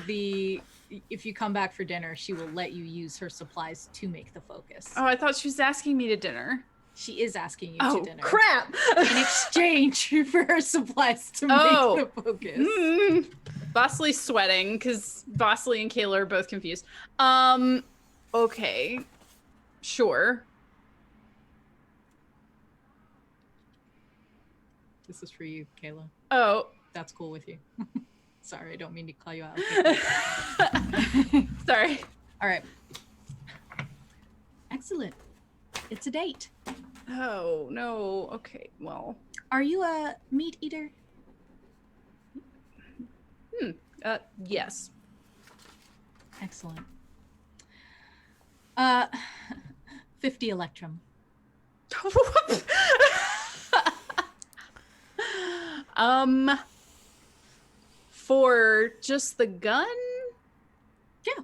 if you come back for dinner, she will let you use her supplies to make the focus.
Oh, I thought she was asking me to dinner.
She is asking you
Oh,
to dinner.
crap!
In exchange for her supplies to make the focus.
Vasili's sweating because Vasili and Kayla are both confused. Okay. Sure.
This is for you, Kayla.
Oh.
That's cool with you. Sorry, I don't mean to call you out.
Sorry.
All right. Excellent. It's a date.
Oh, no. Okay, well.
Are you a meat eater?
Yes.
Excellent. 50 electrum.
For just the gun?
Yeah.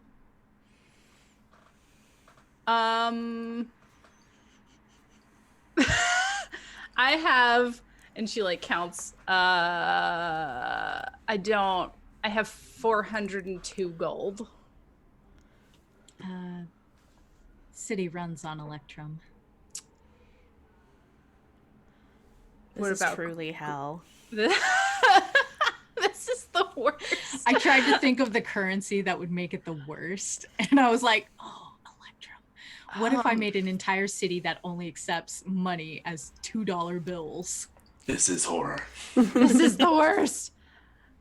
I have, and she like counts, I don't I have 402 gold.
City runs on Electrum.
This is truly hell.
This is the worst.
I tried to think of the currency that would make it the worst, and I was like, oh, Electrum. What if I made an entire city that only accepts money as $2 bills?
This is horror.
This is the worst.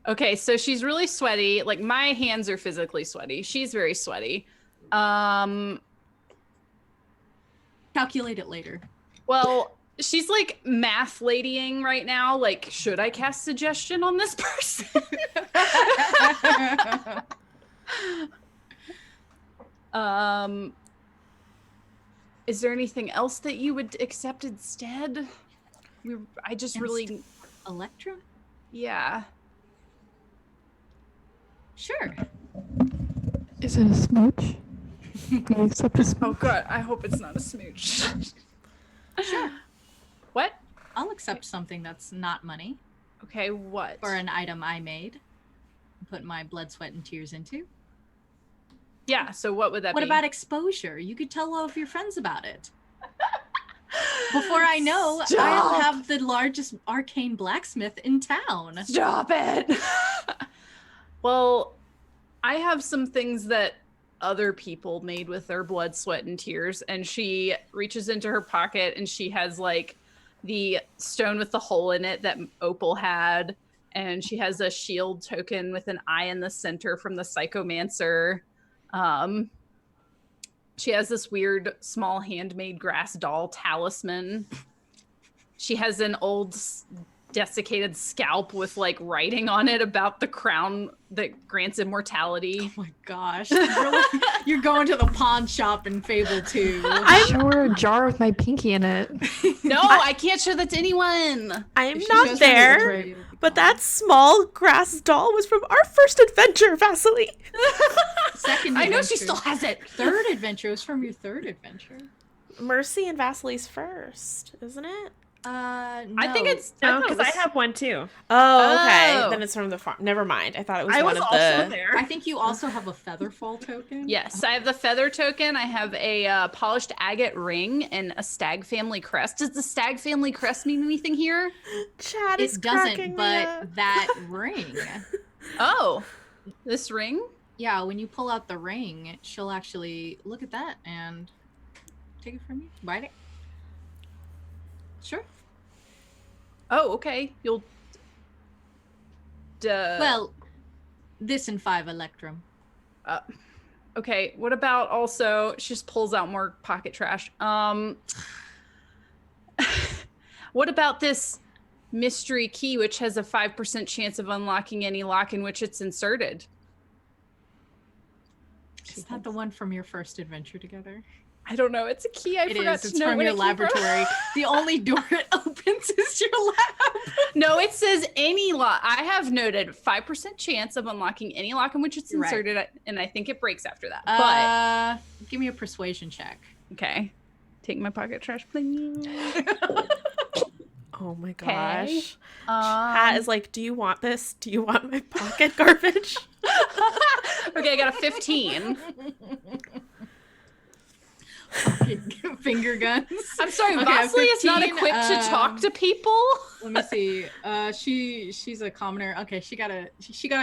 Okay, so she's really sweaty. Like, my hands are physically sweaty. She's very sweaty.
Calculate it later.
Well, she's like math ladying right now. Like, should I cast suggestion on this person? Is there anything else that you would accept instead? I just really
Electrum?
Yeah.
Sure.
Is it a smooch? Can you accept a smooch?
Oh god, I hope it's not a smooch.
Sure.
What?
I'll accept something that's not money.
Okay, what?
For an item I made. Put my blood, sweat, and tears into.
Yeah, so what would that be?
What about exposure? You could tell all of your friends about it. Before I know, I'll have the largest arcane blacksmith in town.
Stop it! Well, I have some things that other people made with their blood, sweat, and tears, and she reaches into her pocket and she has like the stone with the hole in it that Opal had, and she has a shield token with an eye in the center from the Psychomancer. She has this weird small handmade grass doll talisman. She has an old desiccated scalp with like writing on it about the crown that grants immortality.
Oh my gosh. You're going to the pawn shop in Fable 2.
I show her a jar with my pinky in it.
No, I can't show that to anyone.
I'm not there, but that small grass doll was from our first adventure, Vasily.
Second
I
adventure.
know she still has it.
Third adventure was from your third adventure.
Mercy and Vasily's first, isn't it?
No.
I think it's
No, because I have one too.
Oh, okay.
Oh.
Then it's from the farm. Never mind. I thought it was
I
one
was
of
also
the.
there.
I think you also have a Featherfall token.
Yes, I have the feather token. I have a polished agate ring and a stag family crest. Does the stag family crest mean anything here?
Chad is
It
cracking
doesn't,
me
but
up.
that ring.
Oh, this ring?
Yeah, when you pull out the ring, she'll actually look at that and take it from you. Bite it. Sure.
Oh, okay. You'll.
Well, this and 5 Electrum.
Okay. What about also? She just pulls out more pocket trash. What about this mystery key, which has a 5% chance of unlocking any lock in which it's inserted?
Is that the one from your first adventure together?
I don't know. It's a key. I forgot to
It's
know
from
when
your
it came from.
laboratory. The only door it opens is your lab.
No, it says any lock. I have noted 5% chance of unlocking any lock in which it's
Right.
inserted, and I think it breaks after that.
Give me a persuasion check.
But okay, take my pocket trash, please.
Oh my gosh.
Um,
Pat is like, do you want this? Do you want my pocket garbage?
okay, I got a 15.
Finger guns.
I'm sorry,
Okay,
Vasily is not
15,
equipped to talk to people.
Let me see. She's a commoner. Okay, she got a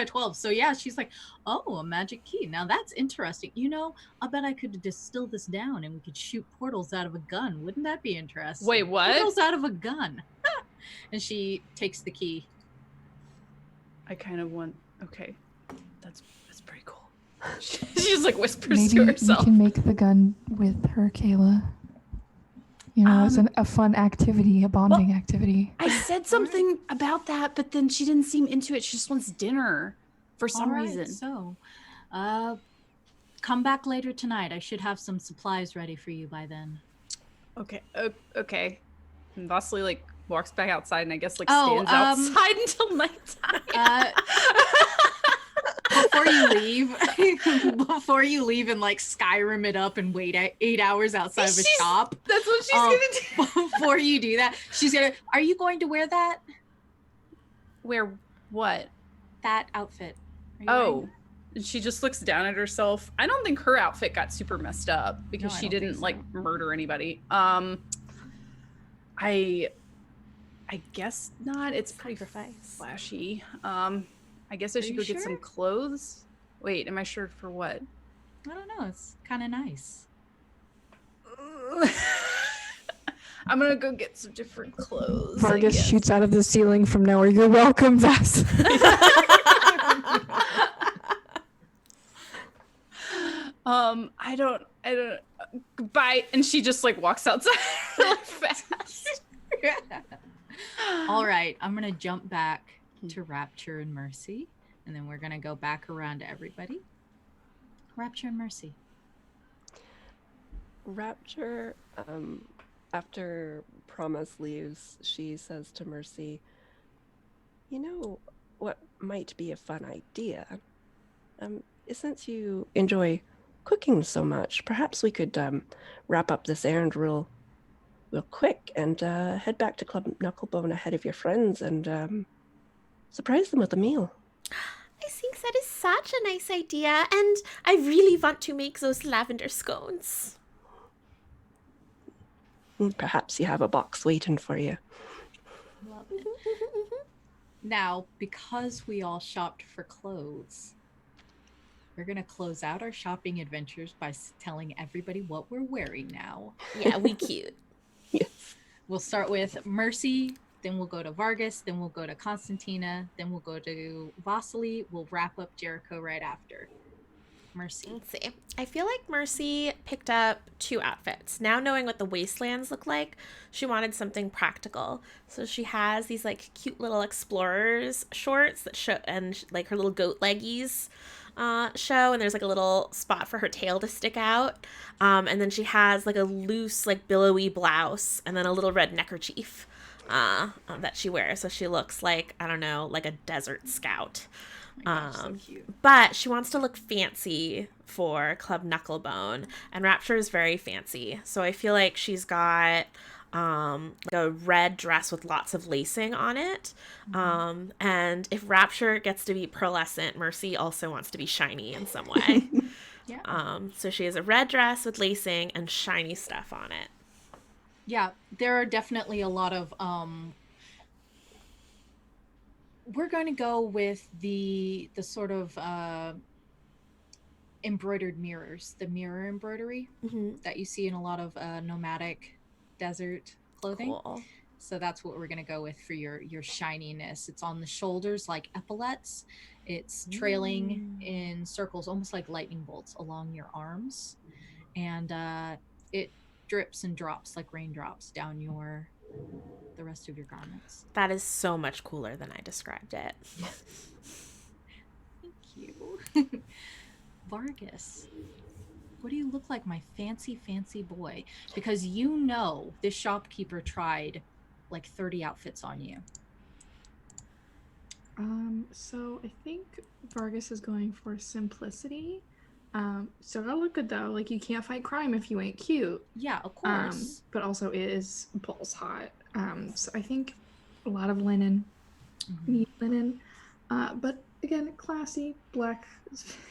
12. So yeah, she's like, oh, a magic key. Now that's interesting. You know, I bet I could distill this down and we could shoot portals out of a gun. Wouldn't that be interesting?
Wait, what?
Portals out of a gun. And she takes the key.
I kind of want. Okay, that's pretty cool. She just like whispers
Maybe
to
we
herself.
can make the gun with her, Kayla. You know, it's a fun activity, a bonding activity.
I said something about that, but then she didn't seem into it. She just wants dinner for some reason.
So, come back later tonight. I should have some supplies ready for you by then.
Okay. Okay. And Vasily like walks back outside and I guess like
Oh,
stands outside until nighttime.
Before you leave and like Skyrim it up and wait 8 hours outside of a shop.
That's what she's gonna do.
Before you do that, are you going to wear that
Wear what?
outfit? Are you wearing
And she just looks down at herself. I don't think her outfit got super messed up because
No, I
she
don't think
didn't like
so.
murder anybody. I guess not. It's pretty
Sacrifice.
flashy. I guess I
Are
should
you
go get some
sure?
clothes. Wait, am I sure for what?
I don't know. It's kind of nice.
I'm gonna go get some different clothes.
Vargas shoots out of the ceiling from nowhere. You're welcome, Vass.
I don't bye, and she just like walks outside really fast.
All right, I'm gonna jump back to Rapture and Mercy, and then we're gonna go back around to everybody. Rapture and Mercy.
Rapture, after Promise leaves, she says to Mercy, "You know what might be a fun idea? Since you enjoy cooking so much, perhaps we could wrap up this errand real quick and head back to Club Knucklebone ahead of your friends and surprise them with a meal."
I think that is such a nice idea, and I really want to make those lavender scones.
Perhaps you have a box waiting for you.
Love it. Now, because we all shopped for clothes, we're gonna close out our shopping adventures by telling everybody what we're wearing now.
Yeah, we cute.
Yes.
We'll start with Mercy, then we'll go to Vargas, then we'll go to Constantina, then we'll go to Vasily. We'll wrap up Jericho right after. Mercy.
Let's see. I feel like Mercy picked up 2 outfits. Now knowing what the wastelands look like, she wanted something practical. So she has these like cute little explorers shorts that show, and like her little goat leggies show, and there's like a little spot for her tail to stick out. And then she has like a loose like billowy blouse and then a little red neckerchief that she wears. So she looks like, I don't know, like a desert scout.
So cute.
But she wants to look fancy for Club Knucklebone, and Rapture is very fancy. So I feel like she's got like a red dress with lots of lacing on it. And if Rapture gets to be pearlescent, Mercy also wants to be shiny in some way.
Yeah.
So she has a red dress with lacing and shiny stuff on it.
Yeah, there are definitely a lot of we're going to go with the sort of embroidered mirrors, the mirror embroidery that you see in a lot of nomadic desert clothing.
Cool.
So that's what we're going to go with for your shininess. It's on the shoulders like epaulets. It's trailing in circles, almost like lightning bolts along your arms. And it drips and drops like raindrops down the rest of your garments.
That is so much cooler than I described it.
Thank you. Vargas, what do you look like, my fancy boy? Because you know this shopkeeper tried like 30 outfits on you.
So I think Vargas is going for simplicity. So it'll look good though. Like, you can't fight crime if you ain't cute.
Yeah, of course.
But also it is balls hot. So I think a lot of linen, neat linen. But again, classy, black,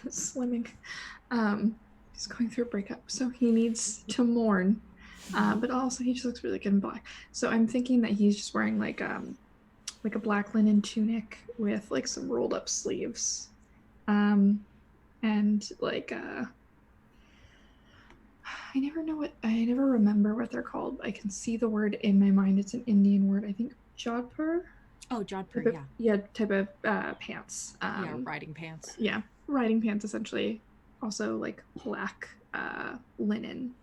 slimming. He's going through a breakup, so he needs to mourn. But also he just looks really good in black. So I'm thinking that he's just wearing like a black linen tunic with like some rolled up sleeves. And like I never remember what they're called. I can see the word in my mind. It's an Indian word. I think jodhpur.
Oh, jodhpur, yeah.
Yeah, type of pants.
Yeah, riding pants.
Yeah, riding pants essentially. Also like black linen.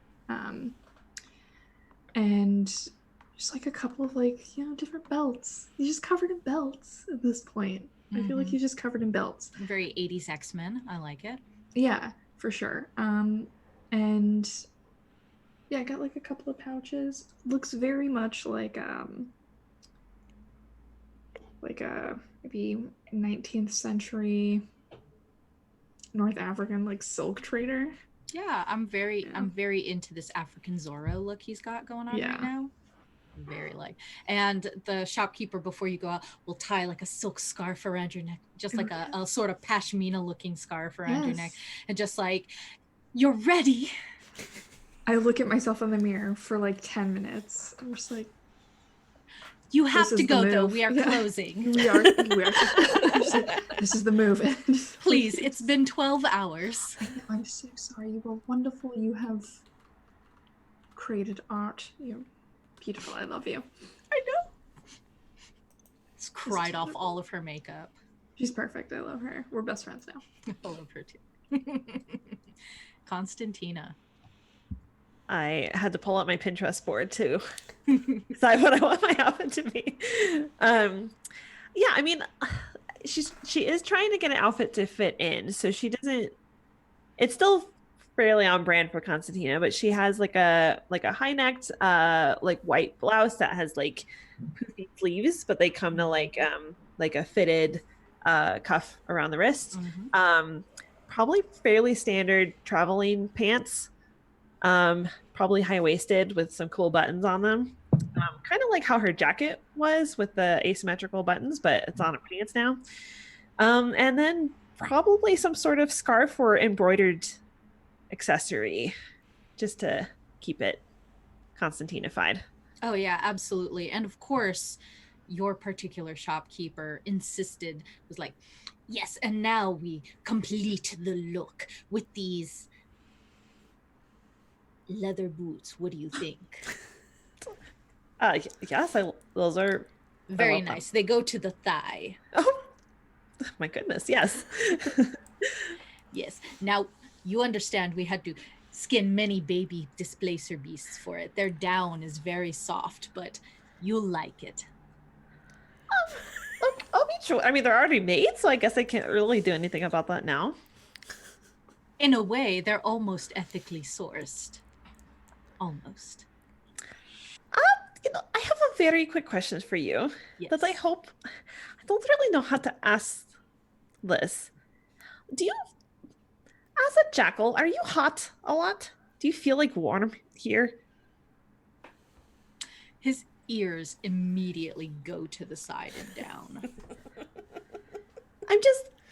And just like a couple of like, different belts. He's just covered in belts at this point. I feel like he's just covered in belts.
Very 80s X-Men. I like it.
Yeah, for sure. And yeah, I got like a couple of pouches. Looks very much like a maybe 19th century North African like silk trader.
Yeah, I'm very into this African Zorro look he's got going on right now. Very light. And the shopkeeper, before you go out, will tie like a silk scarf around your neck, just like a sort of pashmina looking scarf around your neck, and just like, you're ready.
I look at myself in the mirror for like 10 minutes. I'm just like,
you have to go though. We are closing.
We are. This is the move.
Please, it's been 12 hours.
I'm so sorry. You were wonderful. You have created art. You're beautiful. I love you.
I know. It's cried off all of her makeup.
She's perfect. I love her. We're best friends now.
I love her too. Constantina.
I had to pull out my Pinterest board to decide what I want my outfit to be. Yeah, I mean, she is trying to get an outfit to fit in, so she doesn't. It's still fairly on brand for Constantina, but she has like a high necked like white blouse that has like poofy sleeves, but they come to like a fitted cuff around the wrist. Probably fairly standard traveling pants. Probably high-waisted with some cool buttons on them. Kind of like how her jacket was with the asymmetrical buttons, but it's on her pants now. And then probably some sort of scarf or embroidered accessory just to keep it Constantinified.
Oh yeah, absolutely. And of course, your particular shopkeeper insisted, was like, yes, and now we complete the look with these leather boots. What do you think?
Yes, those are
very nice. They go to the thigh.
Oh my goodness, yes.
Yes. Now you understand we had to skin many baby displacer beasts for it. Their down is very soft, but you'll like it.
I'll be sure. I mean, they're already made, so I guess I can't really do anything about that now.
In a way, they're almost ethically sourced. Almost.
I have a very quick question for you.
Yes.
That I don't really know how to ask this. Do you, as a jackal, are you hot a lot? Do you feel like warm here?
His ears immediately go to the side and down.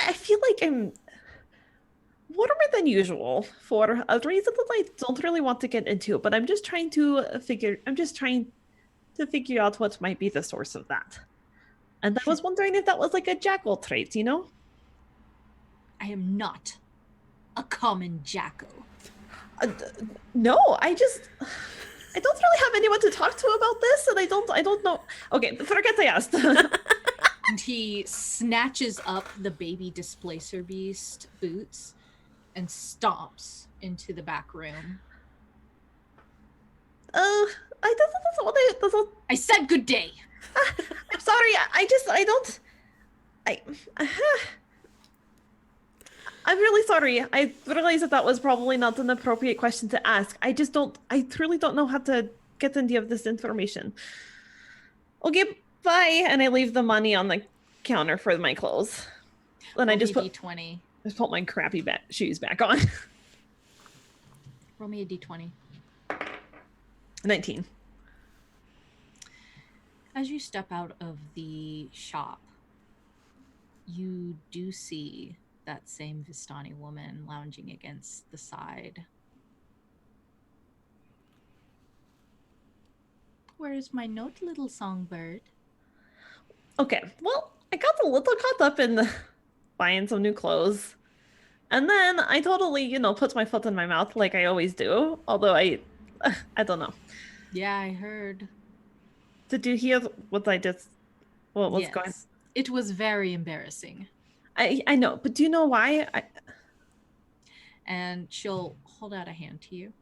I feel like I'm warmer than usual for a reason that I don't really want to get into, but I'm just trying to figure out what might be the source of that. And I was wondering if that was like a jackal trait, you know?
I am not a common jackal.
No, I don't really have anyone to talk to about this, and I don't know. Okay, forget I asked.
And he snatches up the baby displacer beast boots and stomps into the back room. I said good day.
I'm sorry. I'm really sorry. I realized that was probably not an appropriate question to ask. I truly don't know how to get any of this information. Okay, bye. And I leave the money on the counter for my clothes. And I just put
D20.
Just put my crappy shoes back on.
Roll me a D20.
19.
As you step out of the shop, you do see that same Vistani woman lounging against the side. Where is my note, little songbird?
Okay, well, I got a little caught up in buying some new clothes. And then I totally, put my foot in my mouth like I always do. Although I don't know.
Yeah, I heard.
Did you hear what I just... What was
Yes.
going...
It was very embarrassing.
I know, but do you know why?
And she'll hold out a hand to you.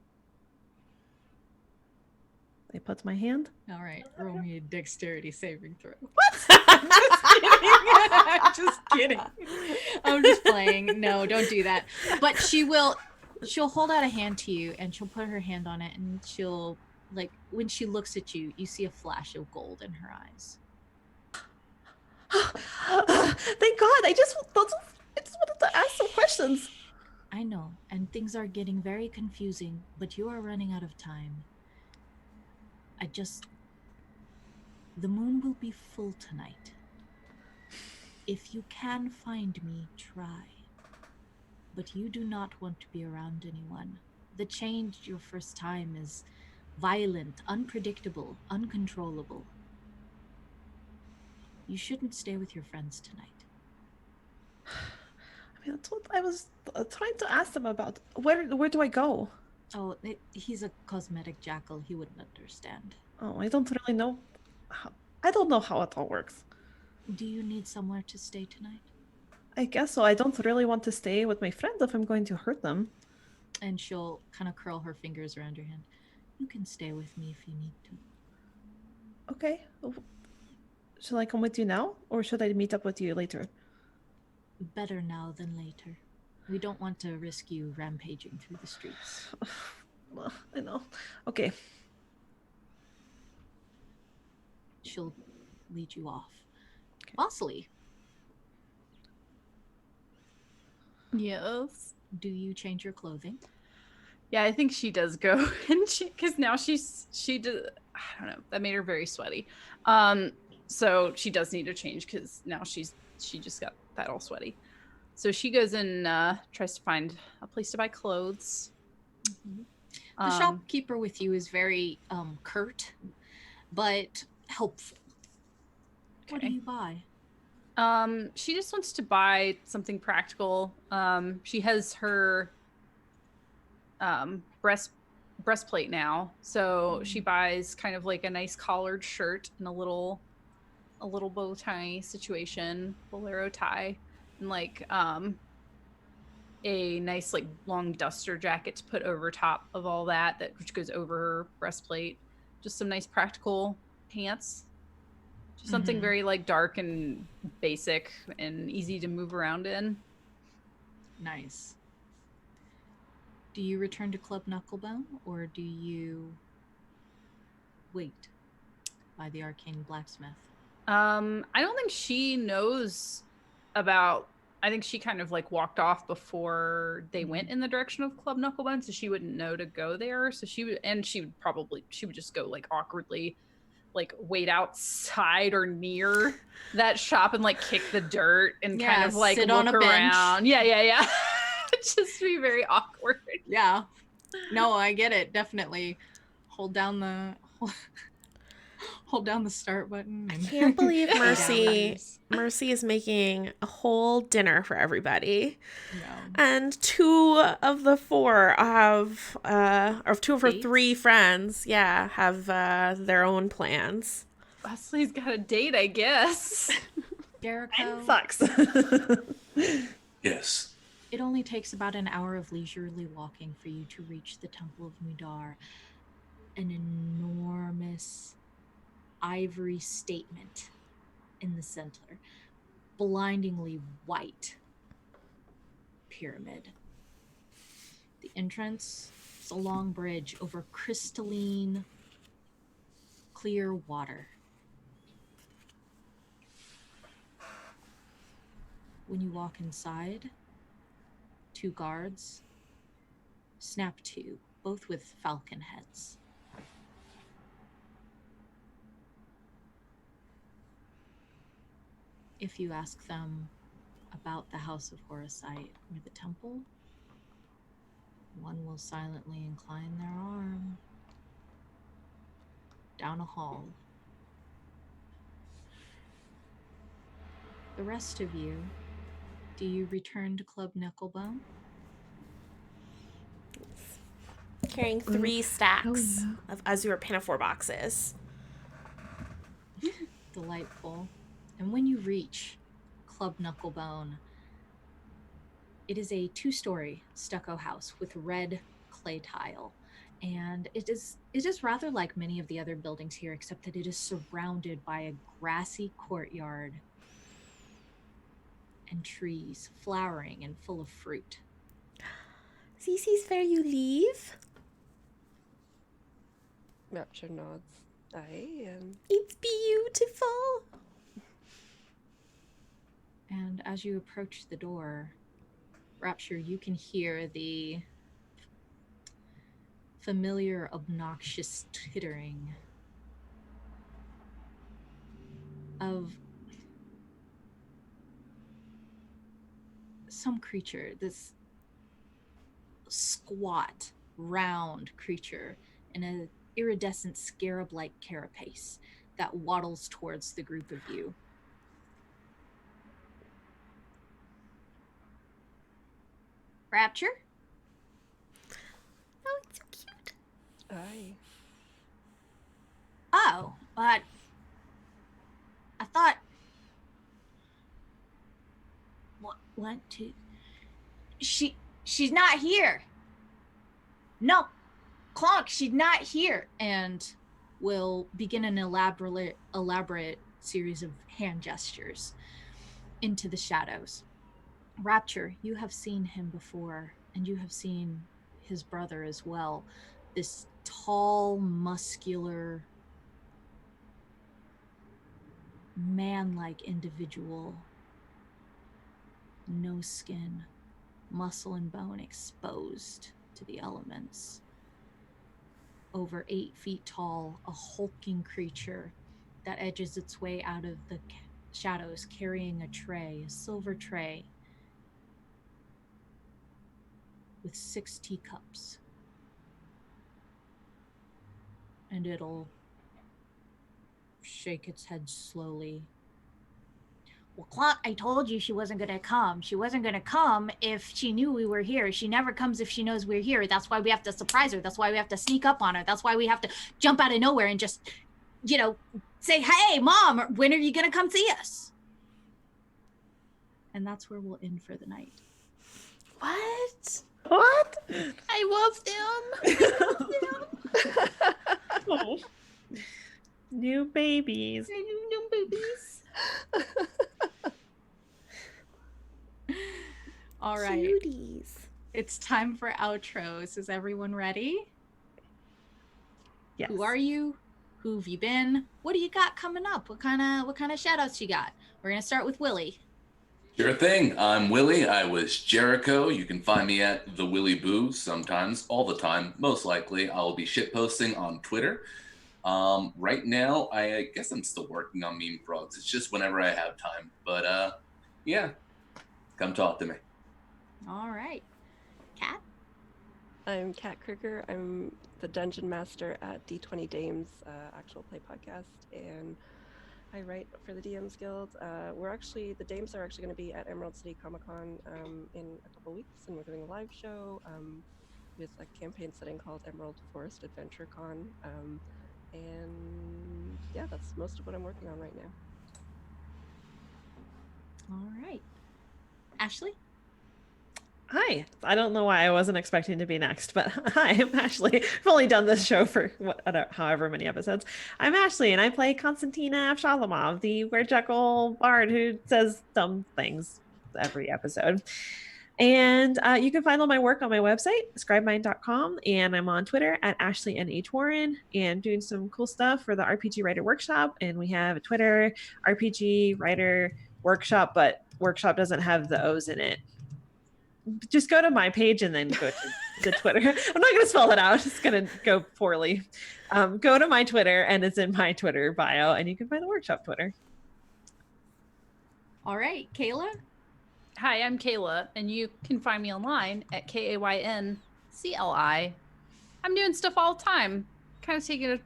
I put my hand?
All right, roll me a dexterity saving throw.
What?
I'm just kidding. I'm just playing. No, don't do that. But she'll hold out a hand to you and she'll put her hand on it and she'll, like, when she looks at you, you see a flash of gold in her eyes.
Thank God. I just wanted to ask some questions.
I know, and things are getting very confusing, but you are running out of time. The moon will be full tonight. If you can find me, try. But you do not want to be around anyone. The change your first time is violent, unpredictable, uncontrollable. You shouldn't stay with your friends tonight.
I mean, that's what I was trying to ask them about. Where do I go?
Oh, he's a cosmetic jackal. He wouldn't understand.
Oh, I don't really know. I don't know how it all works.
Do you need somewhere to stay tonight?
I guess so. I don't really want to stay with my friend if I'm going to hurt them.
And she'll kind of curl her fingers around your hand. You can stay with me if you need to.
Okay. Should I come with you now, or should I meet up with you later?
Better now than later. We don't want to risk you rampaging through the streets.
Well, I know. Okay.
She'll lead you off. Okay. Bosley.
Yes.
Do you change your clothing?
Yeah, I think she does go, and because now she does. I don't know. That made her very sweaty. So she does need to change because now she just got that all sweaty. So she goes and tries to find a place to buy clothes.
Mm-hmm. The shopkeeper with you is very curt, but helpful. Okay. What do you buy?
She just wants to buy something practical. She has her breastplate now, so she buys kind of like a nice collared shirt and a little bow tie situation, bolero tie, and like a nice like long duster jacket to put over top of all that which goes over her breastplate. Just some nice practical pants. Just something very like dark and basic and easy to move around in.
Nice. Do you return to Club Knucklebone, or do you wait by the arcane blacksmith?
I don't think she knows about. I think she kind of like walked off before they went in the direction of Club Knucklebone, so she wouldn't know to go there. So she would just go like awkwardly, like wait outside or near that shop and like kick the dirt and kind of like
sit
look
on a
around.
Bench.
Yeah. Just be very awkward.
Yeah. No, I get it. Definitely. Hold down the start button.
I can't believe Mercy is making a whole dinner for everybody.
Yeah.
And two of the four have, or two of her three friends, have their own plans.
Wesley's got a date, I guess.
Jericho.
Sucks.
Yes.
It only takes about an hour of leisurely walking for you to reach the Temple of Mudar. An enormous ivory statement in the center. Blindingly white pyramid. The entrance is a long bridge over crystalline, clear water. When you walk inside, 2 guards snap to, both with falcon heads. If you ask them about the House of Horusite or the temple, one will silently incline their arm down a hall. The rest of you, do you return to Club Knucklebone?
Carrying 3 stacks of Azure Pinafore boxes.
Delightful. And when you reach Club Knucklebone, it is a 2-story stucco house with red clay tile. And it is rather like many of the other buildings here, except that it is surrounded by a grassy courtyard and trees flowering and full of fruit.
This is where you leave?
Rapture nods. I am.
It's beautiful.
And as you approach the door, Rapture, you can hear the familiar, obnoxious tittering of some creature, this squat, round creature in an iridescent scarab-like carapace that waddles towards the group of you. Rapture?
Oh, it's so cute.
Aye.
Oh, but I thought. What? She's not here. No, Clonk, she's not here. And will begin an elaborate series of hand gestures into the shadows. Rapture, you have seen him before, and you have seen his brother as well. This tall, muscular, man-like individual. No skin, muscle and bone exposed to the elements. Over 8 feet tall, a hulking creature that edges its way out of the shadows, carrying a tray, a silver tray, with 6 teacups. And it'll shake its head slowly. Well, Clonk, I told you she wasn't going to come. She wasn't going to come if she knew we were here. She never comes if she knows we're here. That's why we have to surprise her. That's why we have to sneak up on her. That's why we have to jump out of nowhere and just, say, hey, Mom, when are you going to come see us? And that's where we'll end for the night.
What?
What?
I love them.
Oh. New babies.
New babies. All right.
Cuties.
It's time for outros. Is everyone ready?
Yes.
Who are you? Who have you been? What do you got coming up? What kind of shout-outs you got? We're gonna start with Willie.
Sure thing. I'm Willie. I was Jericho. You can find me at the Willie Boo sometimes, all the time. Most likely, I'll be shitposting on Twitter. Right now, I guess I'm still working on Meme Frogs. It's just whenever I have time. But yeah, come talk to me.
All right. Kat?
I'm Kat Kruger. I'm the Dungeon Master at D20 Dames, actual play podcast, and I write for the DMs Guild. The Dames are actually going to be at Emerald City Comic Con in a couple weeks, and we're doing a live show with a campaign setting called Emerald Forest Adventure Con. And yeah, that's most of what I'm working on right now.
All right. Ashley?
Hi. I don't know why I wasn't expecting to be next, but hi, I'm Ashley. I've only done this show for however many episodes. I'm Ashley, and I play Konstantina Avshalomov, the Werejekyll bard who says dumb things every episode. And you can find all my work on my website, scribemind.com, and I'm on Twitter at Ashley NH Warren, and doing some cool stuff for the RPG Writer Workshop. And we have a Twitter RPG Writer Workshop, but workshop doesn't have the O's in it. Just go to my page and then go to the Twitter. I'm not going to spell that out. It's going to go poorly. Go to my Twitter, and it's in my Twitter bio, and you can find the workshop Twitter.
All right. Kayla?
Hi, I'm Kayla, and you can find me online at KAYNCLI. I'm doing stuff all the time. Kind of taking a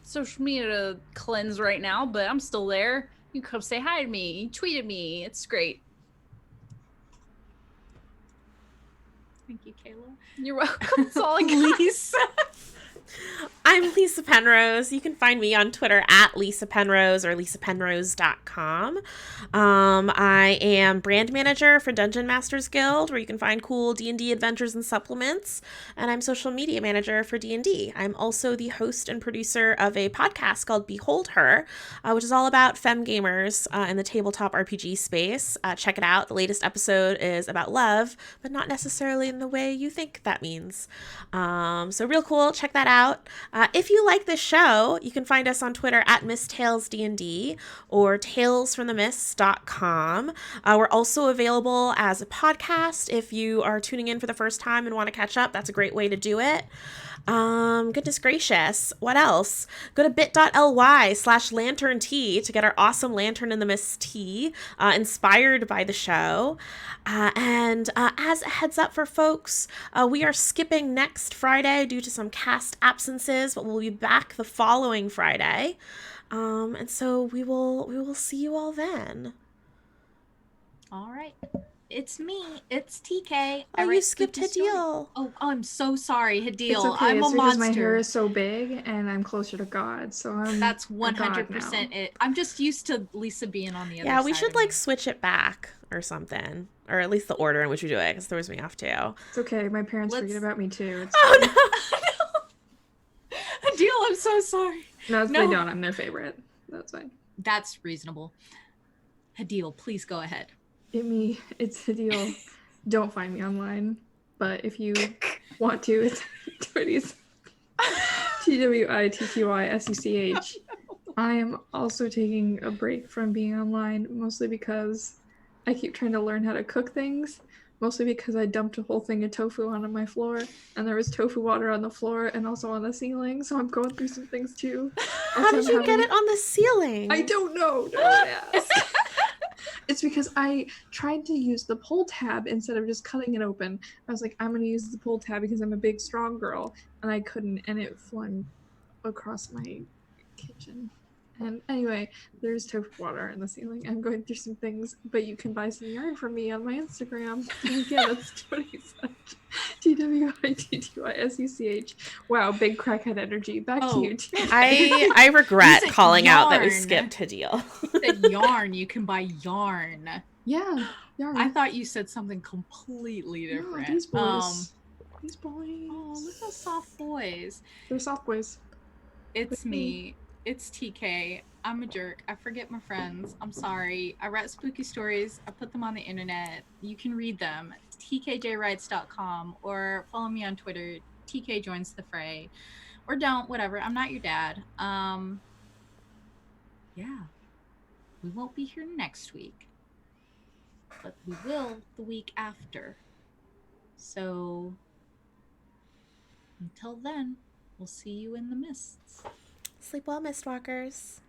social media cleanse right now, but I'm still there. You can come say hi to me, tweet at me. It's great.
Thank you, Kayla.
You're welcome. That's all I got.
Lisa?
I'm Lisa Penrose. You can find me on Twitter at Lisa Penrose or lisapenrose.com. I am brand manager for Dungeon Masters Guild, where you can find cool D&D adventures and supplements. And I'm social media manager for D&D. I'm also the host and producer of a podcast called Behold Her, which is all about femme gamers in the tabletop RPG space. Check it out. The latest episode is about love, but not necessarily in the way you think that means. So real cool. Check that out. If you like this show, you can find us on Twitter at MissTalesDND or talesfromthemists.com. We're also available as a podcast. If you are tuning in for the first time and want to catch up, that's a great way to do it. Goodness gracious. What else? Go to bit.ly/lantern tea to get our awesome Lantern in the Mist tea, inspired by the show. And as a heads up for folks, we are skipping next Friday due to some cast absences, but we'll be back the following Friday. And so we will see you all then.
All right. It's me. It's TK.
Oh, you skipped Hadil.
Oh, I'm so sorry, Hadil.
It's okay.
I'm
It's
a
because
monster.
my hair is so big and I'm closer to God, so I'm
That's
a god
100%
now.
it. I'm just used to Lisa being on the other side.
Yeah, we should
of me.
like switch it back or something, or at least the order in which we do it, because it throws me off too.
It's okay. My parents
Let's-
forget about me too. It's
Oh
fine.
no!
Hadil, I'm so sorry.
No,
No.
they don't. I'm their favorite. That's fine.
That's reasonable. Hadil, please go ahead.
It's the deal. Don't find me online, but if you want to, it's Twitties. TWITTYSECH. I am also taking a break from being online, mostly because I keep trying to learn how to cook things. Mostly because I dumped a whole thing of tofu onto my floor, and there was tofu water on the floor and also on the ceiling, so I'm going through some things too.
How did you get it on the ceiling?
I don't know. No one asked. It's because I tried to use the pull tab instead of just cutting it open. I was like, I'm going to use the pull tab because I'm a big, strong girl, and I couldn't, and it flung across my kitchen. And anyway, there's tofu water in the ceiling. I'm going through some things, but you can buy some yarn from me on my Instagram. And yeah, that's what he said. TWITTYSECH. Wow, big crackhead energy. Back to you.
I regret
You said
calling out that we
yarn.
skipped Hadil.
You said yarn. You can buy yarn.
Yeah, yarn.
I thought you said something completely
No,
different.
these boys. These boys.
Oh, look at those soft boys.
They're soft boys.
It's
With
me.
me.
It's TK. I'm a jerk. I forget my friends. I'm sorry. I write spooky stories. I put them on the internet. You can read them. tkjwrites.com or follow me on Twitter. TK joins the fray. Or don't, whatever. I'm not your dad. Yeah. We won't be here next week. But we will the week after. So until then, we'll see you in the mists.
Sleep well, Mistwalkers.